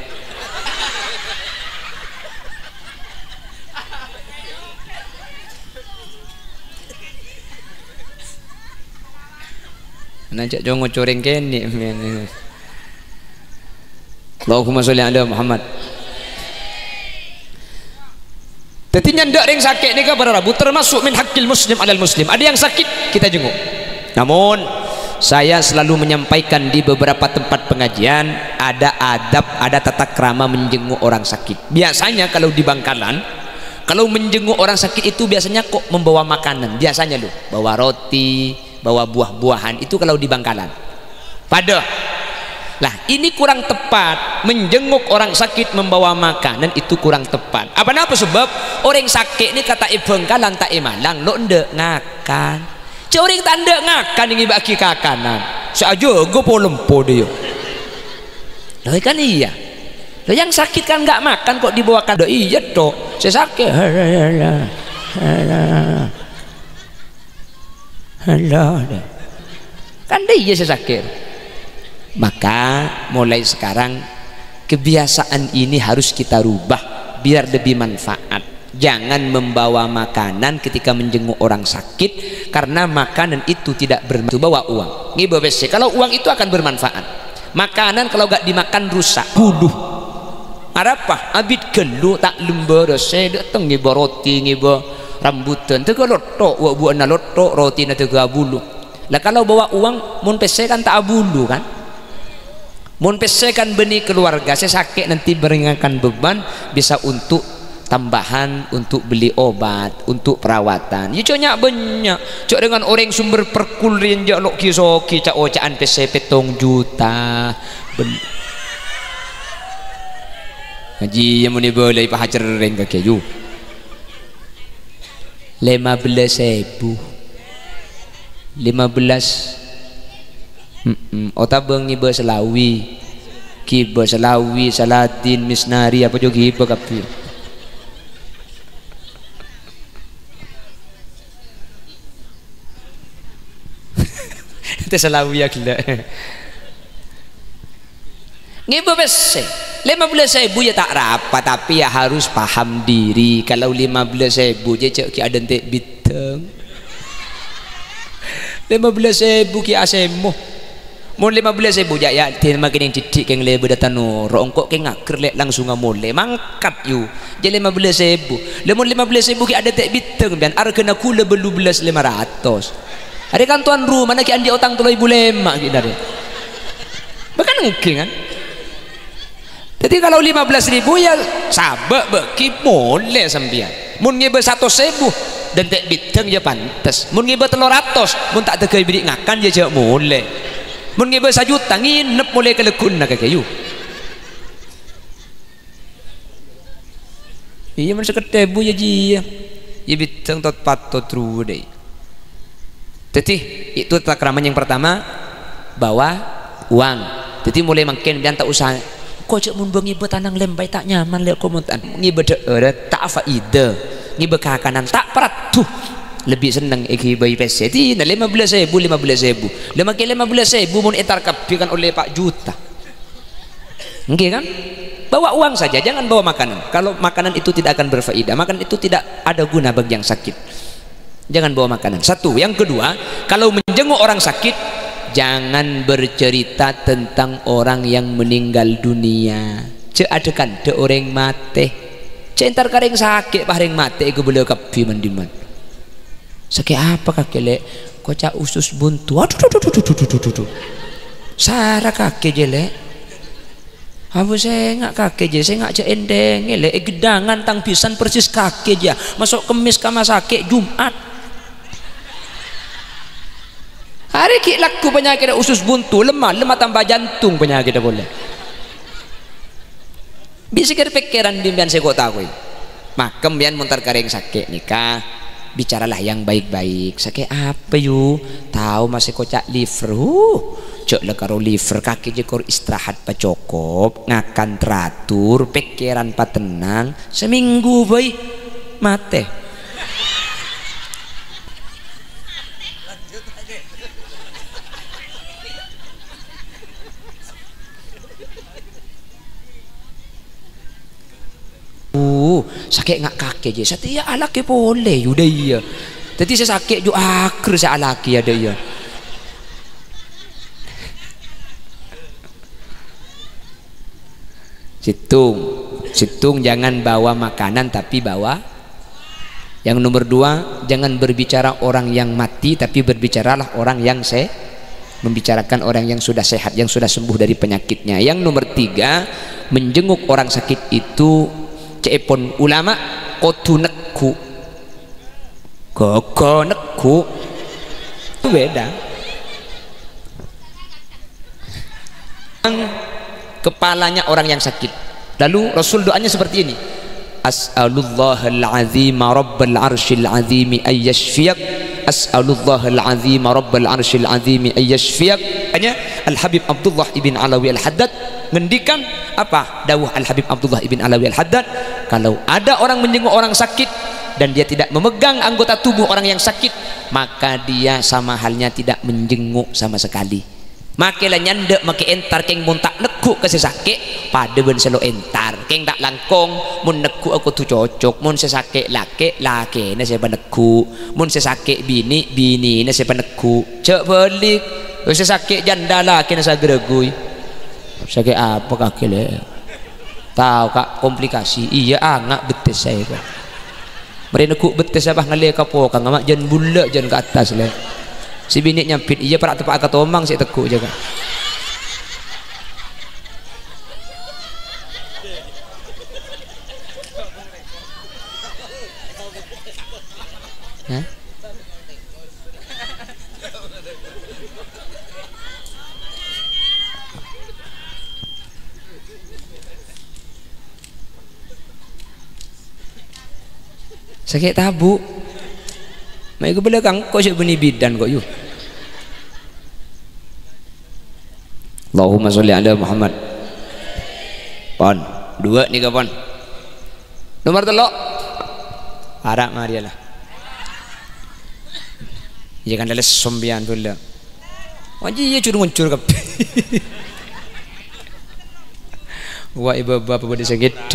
Speaker 1: Najak jongo coreng kene. Allahumma sholli ala Muhammad. Tapi nyandak yang sakit ni kan para rabu termasuk min haqqil muslim alal muslim. Ada yang sakit kita jenguk. Namun saya selalu menyampaikan di beberapa tempat pengajian ada adab, ada tata krama menjenguk orang sakit. Biasanya kalau di Bangkalan, kalau menjenguk orang sakit itu biasanya kok membawa makanan. Biasanya loh, bawa roti, bawa buah-buahan. Itu kalau di Bangkalan. Lah ini kurang tepat. Menjenguk orang sakit membawa makanan itu kurang tepat. Apa sebab orang sakit ni kata Bangkalan tak Malang lo ndek ngakan. Orang tak ada ngakan ini bagi kakanan. Saja go polempo dia. Lah kan iya. Lah yang sakit kan enggak makan kok dibawakan. Iya toh. Saya sakit. Kan dia saya sakit. Maka mulai sekarang kebiasaan ini harus kita rubah biar lebih manfaat. Jangan membawa makanan ketika menjenguk orang sakit, karena makanan itu tidak bermanfaat. Bawa uang. Kalau uang itu akan bermanfaat. Makanan kalau gak dimakan rusak, buluh. Apa? Abid gelu tak lembar. Saya datang ngiba roti, ngiba rambutan. Tega lotok, buat na lotok roti na tega bulu. Lah kalau bawa uang, mun pese kan tak bulu kan? Mun pese kan benih keluarga. Saya sakit nanti meringankan beban, bisa untuk tambahan untuk beli obat, untuk perawatan. Ya coknya banyak. Cok dengan orang sumber perkulian jak lok kisoki cak ocaan PC petong juta. Ngaji yang muni boleh pahacer reng ke kayu. 15.000. 15. Otabeng ngiba Selawi. Kiba Selawi, Salatin, Misnari apa juga kiba kapi. Itu Selawi ya gila. Ngiba bese 15.000 ya tak rapat, tapi ya harus paham diri. Kalau 15.000 je cek ki ada entek biteng. 15.000 ki asemo. Mun 15.000 ya tin makin cidik keng lebe datan noro engko keng ngaker lek langsung ngamole mangkat yu. Je 15.000. Lemon 15.000 ki ada entek biteng dan argana kula belu 500. Ada kan tuan rumah nak andi otang 3.500 gitu dari. Bukan mungkin kan? Jadi kalau 15.000 ya sabak beki boleh sambian. Mun ngebe 100.000 dan tak biteng ya pantas. Mun ngebe 300 mun tak tegay beri ngakan ya jak boleh. Mun ngebe 1 juta nginep boleh kelekun nak kayu. Iya mun seketebu ya ji. Ya biteng tot patot ru deh. Jadi itu tata krama yang pertama, bawa uang. Jadi mulai makin biar tak usah kau cek mun bengi betanang lembai tak nyaman lihat komentar ngibe tak faida ngibe kakanan tak perat tuh lebih seneng ngibe PC ti 15.000 lemah ke 15.000 mun etar kapikan oleh Pak Juta. Nggih kan? Bawa uang saja, jangan bawa makanan. Kalau makanan itu tidak akan berfaedah, makanan itu tidak ada guna bagi yang sakit. Jangan bawa makanan. Satu. Yang kedua, kalau menjenguk orang sakit, jangan bercerita tentang orang yang meninggal dunia. Cek adekan de orang mate. Cek entar kareng sakit paring mate iku beliau kapi mandiman. Sakit apa kakek lek? Kocak usus buntu. Aduh. Sarah kakek jelek. Abu saya nggak kakek je, saya nggak cek endeng, gedangan tang pisan persis kakek je. Masuk kemis kama sakit Jumat. Hari ki laku penyakit usus buntu, lemah tambah jantung penyakit boleh. Bisa pikiran dimbian saya kok tahu. Makem bian muntar kareng sakit nikah, bicaralah yang baik-baik. Sakit apa yu? Tahu masih kocak liver. Cok le karo liver kaki je kor istirahat pa cukup, ngakan teratur, pikiran pa tenang, seminggu boy mate. bu sakit ngak kaki je setia alaki boleh udah iya jadi saya sakit ju akhir saya alaki ada iya situng jangan bawa makanan tapi bawa. Yang nomor 2, jangan berbicara orang yang mati tapi berbicaralah orang yang membicarakan orang yang sudah sehat, yang sudah sembuh dari penyakitnya. Yang nomor 3, menjenguk orang sakit itu cepon ulama kotu nekku koko nekku itu beda. Kepalanya orang yang sakit, lalu Rasul doanya seperti ini, as'alullahal azima rabbal arshil azimi ayyashfiyak, as'alullahal azima rabbal arshil azimi ayyashfiyak. Hanya Al Habib Abdullah ibn Alawi Al Haddad ngendikan apa dawuh Al Habib Abdullah ibn Alawi Al Haddad, kalau ada orang menjenguk orang sakit dan dia tidak memegang anggota tubuh orang yang sakit, maka dia sama halnya tidak menjenguk sama sekali. Makelah nyandek make entar keng mun tak neku ke sesake pada ben selo entar keng tak langkong mun neku aku tu cocok mun sesake lake na saya neku mun sesake bini na saya neku cek balik sesake janda laki na saya geregui sakit apa kaki le tahu kak komplikasi iya angak betes saya kok mereka neku betes apa ngale kapo kang amak jan bulak jan ke atas le si bini nyampit iya perak tepak kata omang si tekuk jaga sakit tabu mereka belakang kok siap beni bidan kok yuk. Allahumma sholli ala Muhammad. Pon 2 nih kapan? Nomor 3. Arak marialah. Jangan dalam sombian pula. Wajib ia curung-curung kap. Wah ibu bapa pada sakit.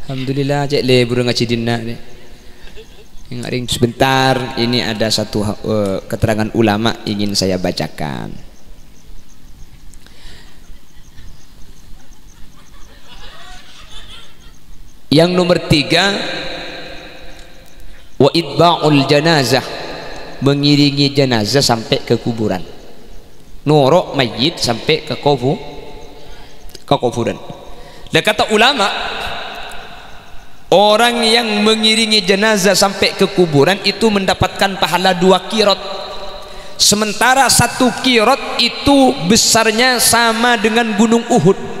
Speaker 1: Alhamdulillah cek le burung ngaci dina ni. Yang sebentar ini ada satu keterangan ulama ingin saya bacakan. Yang nomor 3, wa itba'ul janazah, mengiringi jenazah sampai ke kuburan, norok mayit sampai ke kuburan. Dan kata ulama, orang yang mengiringi jenazah sampai ke kuburan itu mendapatkan pahala 2 kirot, sementara 1 kirot itu besarnya sama dengan gunung Uhud.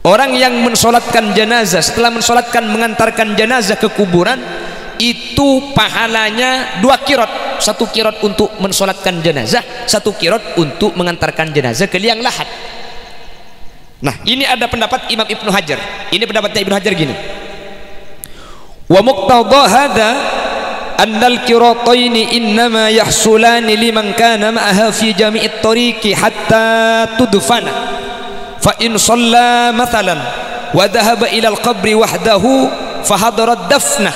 Speaker 1: Orang yang mensolatkan jenazah, setelah mensolatkan mengantarkan jenazah ke kuburan, itu pahalanya 2 kirot, 1 kirot untuk mensolatkan jenazah, 1 kirot untuk mengantarkan jenazah ke liang lahat. Nah ini ada pendapat Imam Ibnu Hajar, ini pendapatnya Ibnu Hajar gini, wa muqtadha hadha annal qirataini innama yahsulani liman kana ma'aha fi jami'it tariqi hatta tudfana fa in shalla mathalan wa dhahaba ila al-qabri wahdahu fa hadara ad-dafnah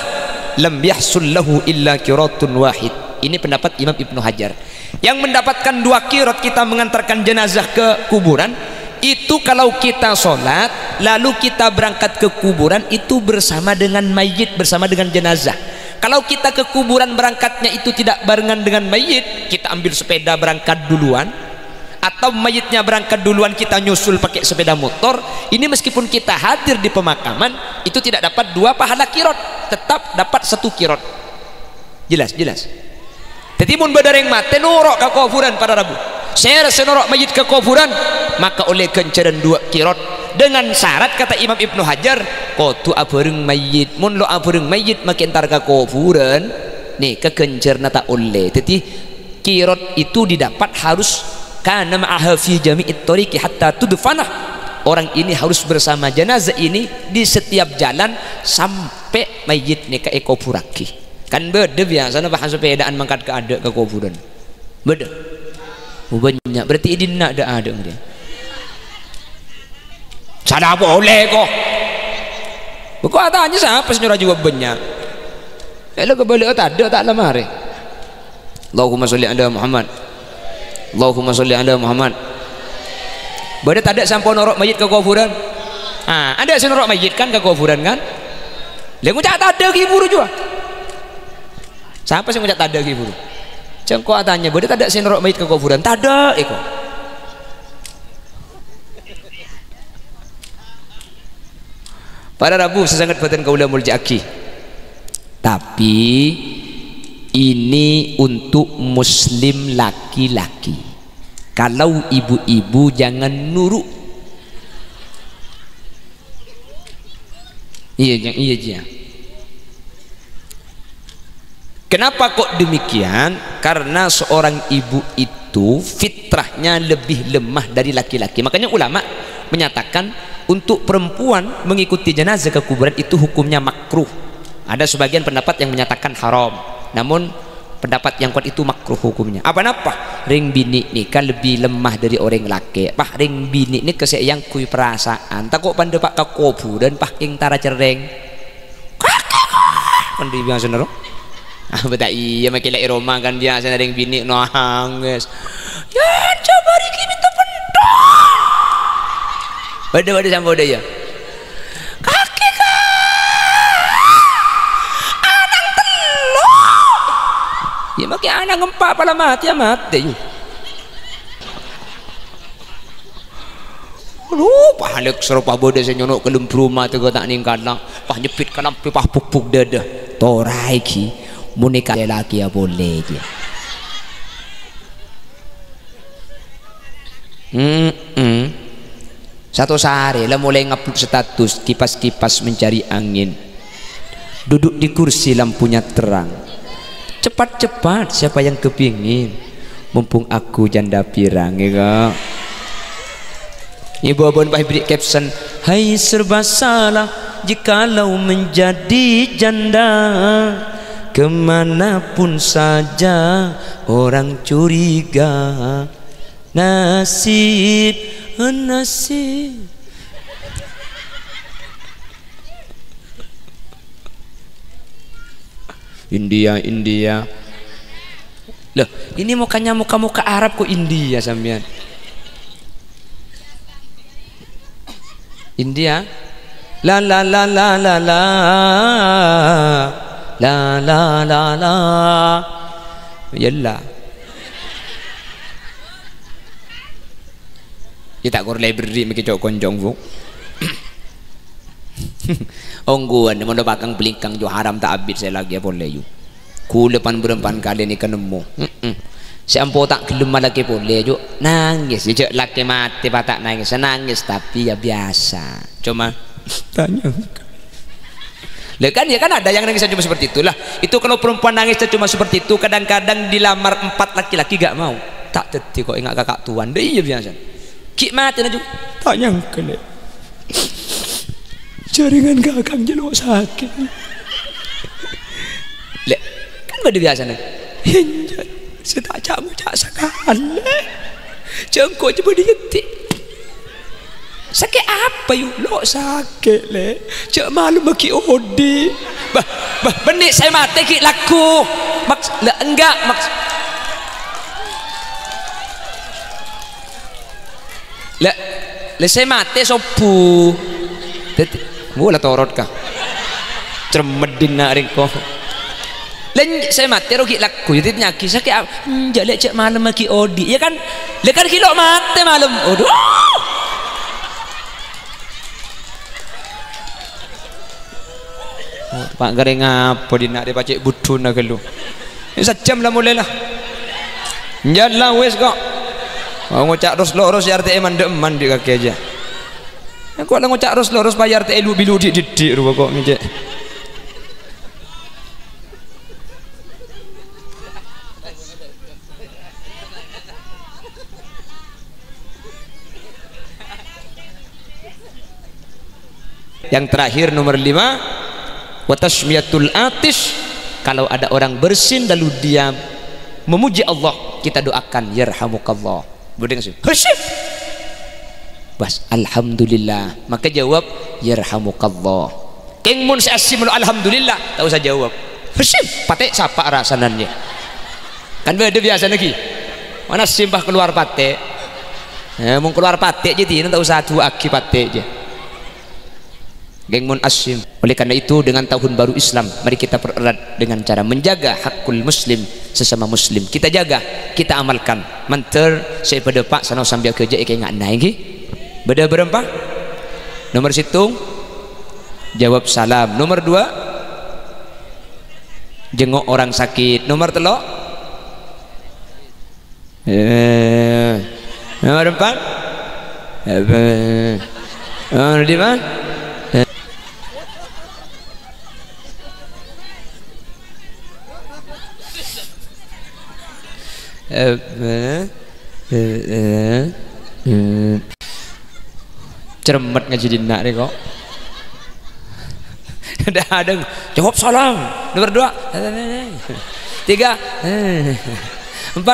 Speaker 1: lam yahsul lahu illa qiratun wahid. Ini pendapat Imam Ibnu Hajar yang mendapatkan 2 qirat kita mengantarkan jenazah ke kuburan. Itu kalau kita sholat lalu kita berangkat ke kuburan itu bersama dengan mayit, bersama dengan jenazah. Kalau kita ke kuburan berangkatnya itu tidak barengan dengan mayit, kita ambil sepeda berangkat duluan, atau mayitnya berangkat duluan kita nyusul pakai sepeda motor, ini meskipun kita hadir di pemakaman itu tidak dapat 2 pahala kirot, tetap dapat 1 kirot. Jelas? Jadi mun badareng mate norok ke kuburan pada Rabu, saya senorok mayit ke kuburan, maka oleh kencaran 2 kirot, dengan syarat kata Imam Ibnu Hajar, kotu abareng mayit, mun lo abareng mayit makin tar ke kuburan nih kekencer nata oleh. Jadi kirot itu didapat harus kana ma'aha fi jami'it tariqi hatta tudfanah. Orang ini harus bersama jenazah ini di setiap jalan sampai mayit nih ke kuburaki. Kan beda biasa bahan sepedaan mangkat ke ada ke kuburan. Beda. Banyak berarti ini nak ada dia. Sada boleh kok. Kok tanya siapa senyora juga banyak. Elo kebalik tak ada tak lama hari. Allahumma sholli ala Muhammad. Allahumma sholli ala Muhammad. Bada tak ada sampai norok mayit ke kuburan. Ada senorok mayit kan ke kuburan kan? Lah ngucap tak ada kiburu juga. Siapa sih ngucap tak ada kiburu? Cengkok tanya, bada tak ada senorok mayit ke kuburan. Tak ada iko. Pada Rabu sesangat batan kaula muljaki. Tapi ini untuk muslim laki-laki. Kalau ibu-ibu jangan nurut. Iya iya. Kenapa kok demikian? Karena seorang ibu itu fitrahnya lebih lemah dari laki-laki. Makanya ulama menyatakan untuk perempuan mengikuti jenazah ke kuburan itu hukumnya makruh. Ada sebagian pendapat yang menyatakan haram, namun pendapat yang kuat itu makruh hukumnya. Apa ring bini ni kan lebih lemah dari orang laki. Pah ring bini ni keseyang kui perasaan. Tak kok pandai pak kakobu dan pah ing tara cereng. Pandai biasa nero. Betul iya makin lagi Roma kan biasa ring bini nangis. Ya coba Riki minta pendor. Waduh sampai udah ya. Kaki anak telur. Ya makin anak ngempak pala mati ya mati. Lupa halek serupa bodoh saya nyonok ke lembruma tu tak ningkat lah. Pah nyepit kalam pah pupuk dada. Torai ki munika lelaki ya boleh je. Satu sehari lah mulai ngupload status kipas-kipas mencari angin. Duduk di kursi lampunya terang. Cepat-cepat siapa yang kepingin. Mumpung aku janda pirang ya. Ibu abon bah beri caption, hai serba salah jikalau menjadi janda. Kemanapun saja orang curiga. Nasib India loh ini mukanya muka Arab kok India sampean India la la la la la la la la la la yalla kita tak korlai beri mungkin cok konjong bu. Ongguan, mau bakang belingkang jo haram tak abid saya lagi boleh ju. Kulepan berempan kali ni kenemu. Siampo tak gelem lagi boleh ju. Nangis, je laki mati patak nangis, nangis tapi ya biasa. Cuma tanya. Kan ya kan ada yang nangis cuma seperti itulah. Itu kalau perempuan nangis cuma seperti itu, kadang-kadang dilamar 4 laki-laki gak mau. Tak teti kok ingat kakak tuan. Deh iya biasa. Kik mati na juga tak nyangka le jaringan gakang jelok sakit le kan pada biasa nih hinjat saya tak cak sekali jengkok coba diketik sakit apa yuk lo sakit le cak malu bagi odi bah benik saya mati kik laku enggak le saya mati sopu mula torot kah cermedin nak ringko len saya mati rogi laku jadi nyaki sakit jale cek malam lagi odi ya kan le kan kilo mati malam aduh pak gareng apa di nak dia pacik budun nak lu sejam lah mulai lah jalan wes kok ngocak ros ya RTE mandek di kaki aja. Kok lah ngocak ros bayar RTE lu bilu didik rupa kok ngejek. Yang terakhir nomor 5 watasmiyatul atish. Kalau ada orang bersin lalu dia memuji Allah, kita doakan yarhamukallah. Boleh nggak sih? Hasyif. Bas, alhamdulillah. Maka jawab yarhamukallah. Keng mun asim alhamdulillah, tak usah jawab. Asim, patek sapa rasanannya. Kan beda biasa lagi. Mana simpah keluar patek. Mau keluar patek jadi tak usah tu aki patek je. Geng mun asim. Oleh karena itu dengan tahun baru Islam, mari kita pererat dengan cara menjaga hakul muslim sesama muslim. Kita jaga, kita amalkan. Manter saya pada pak sana sambil kerja ikai ngak naik. Beda berempah. Nomor situng jawab salam. Nomor 2 jenguk orang sakit. Nomor 3 nomor 4 nomor 5 ceremet ngaji dina deh kok. Ada jawab salam. Nomor 2 3 4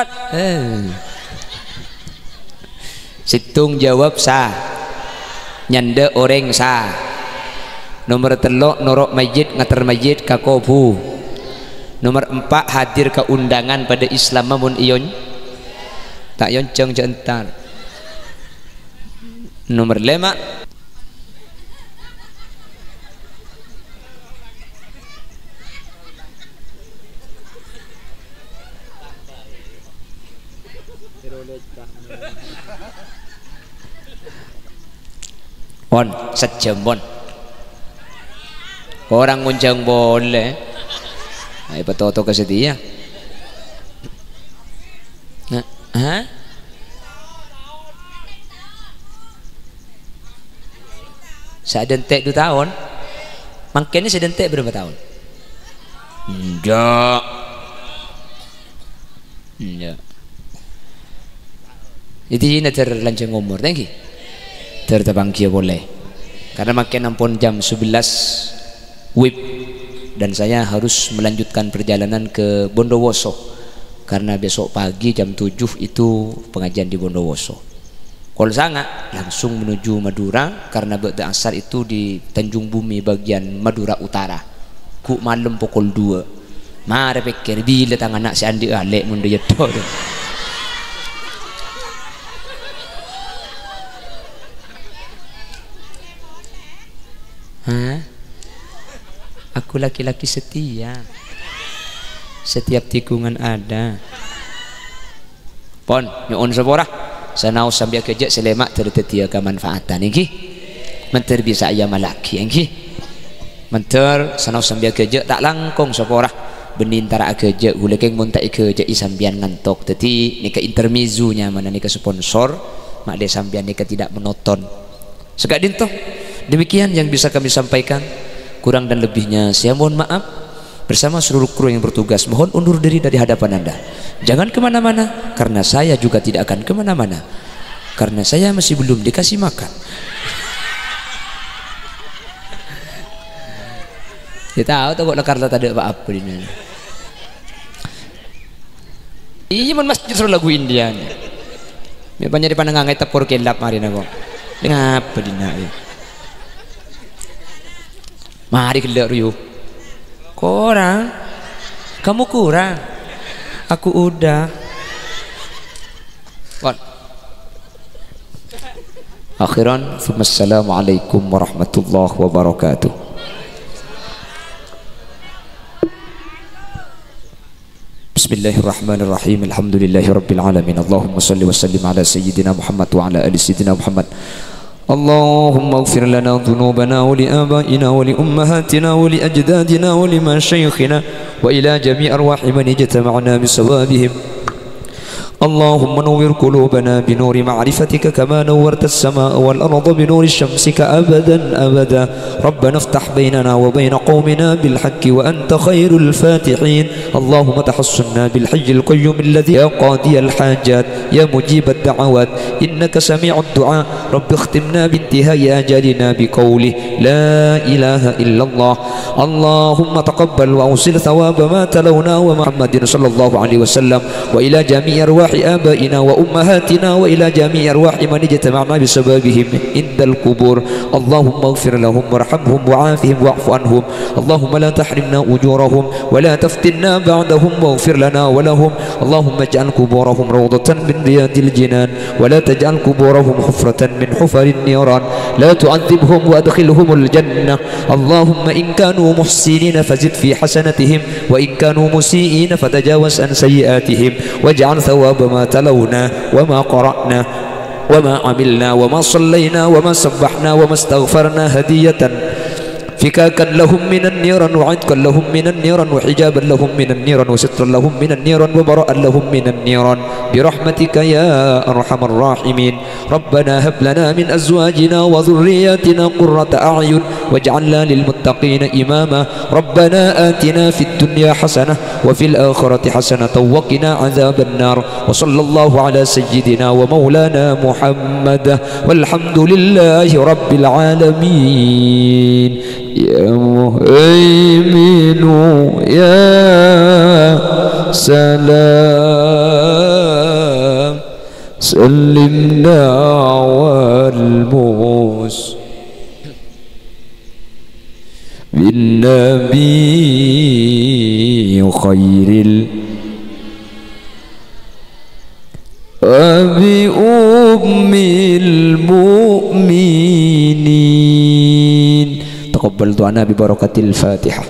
Speaker 1: situng jawab sah nyanda orang sah. Nomor 3 norok masjid ngater masjid kakobu. Nomor 4 hadir ke undangan pada Islam mun iyon tak yonceng jentar. Nomor 5 bon sejam bon orang unjang boleh ay patoto ke setia nah, sedentek 2 tahun makanya sedentek berapa tahun enggak jadi ini terlancang umur thank you tertebang kia boleh karena makin ampun jam 11 WIB dan saya harus melanjutkan perjalanan ke Bondowoso karena besok pagi jam 7 itu pengajian di Bondowoso. Kalau sangat langsung menuju Madura karena ba'da asar itu di Tanjung Bumi bagian Madura Utara ku malam pukul 2 mari pikir bila tangan anak si Andi Alek mundur yedo aku laki-laki setia setiap tikungan ada pon nyuun sepora sanau sambil kerja selemak tertetia kemanfaatan ini menter bisa ayam laki ini menter sanau sambil kerja tak langkong sepora benintara kerja hulekeng muntak kerja isambian ngantok teti nika intermizunya mana nika sponsor mak de sambian nika tidak menonton sekadin toh. Demikian yang bisa kami sampaikan, kurang dan lebihnya saya mohon maaf. Bersama seluruh kru yang bertugas mohon undur diri dari hadapan Anda. Jangan kemana-mana karena saya juga tidak akan kemana-mana karena saya masih belum dikasih makan. Saya tahu tuh kok karena tadi apa ini. Iya man masjid suruh lagu India nih. Banyak di pandangan kita por kelap hari nago. Ngapa dina ya? Mari kelak riuh. Kurang, kamu kurang, aku udah. Akhiran, assalamualaikum warahmatullahi wabarakatuh. Bismillahirrahmanirrahim. Alhamdulillahi rabbil alamin. Allahumma salli wa sallim ala sayyidina Muhammad wa ala ali sayyidina Muhammad. اللهم اغفر لنا ذنوبنا ولآبائنا ولأمهاتنا ولأجدادنا ولمشايخنا وإلى جميع أرواح من اجتمعنا بثوابهم. اللهم نور قلوبنا بنور معرفتك كما نورت السماء والأرض بنور شمسك أبدا أبدا. ربنا افتح بيننا وبين قومنا بالحق وأنت خير الفاتحين. اللهم تحصنا بالحي القيوم الذي يا قاضي الحاجات يا مجيب الدعوات إنك سميع الدعاء. رب اختمنا بانتهاء أجلنا بقوله لا إله إلا الله. اللهم تقبل وأوصل ثواب ما تلونا ومحمد صلى الله عليه وسلم وإلى جميع أرواح أرواح آبائنا وأمهاتنا وإلى جميع أرواح من اجتمعنا بسببهم عند القبور. اللهم اغفر لهم وارحمهم وعافهم واعف عنهم. اللهم لا تحرمنا أجورهم ولا تفتنا بعدهم واغفر لنا ولهم. اللهم اجعل قبورهم روضة من رياض الجنان ولا تجعل قبورهم حفرة من حفر النيران. لا تعذبهم وأدخلهم الجنة. اللهم إن كانوا محسنين فزد في حسنتهم وإن كانوا مسيئين فتجاوز عن سيئاتهم واجعل ثواب ما تلونا وما قرأنا وما عملنا وما صلينا وما سبحنا وما استغفرنا هدية فكاكا لهم من النيران وعتقا لهم من النيران وحجابا لهم من النيران وسترا لهم من النيران وبراء لهم من النيران برحمتك يا أرحم الراحمين. ربنا هب لنا من أزواجنا وذرياتنا قرة أعين واجعلنا للمتقين إماما. ربنا آتنا في الدنيا حسنة وفي الآخرة حسنة وقنا عذاب النار. وصلى الله على سيدنا ومولانا محمد والحمد لله رب العالمين. يا مهيمن يا سلام سلمنا والموس بالنبي خير أبي أم المؤمنين. تقبل دعانا ببركة الفاتحة.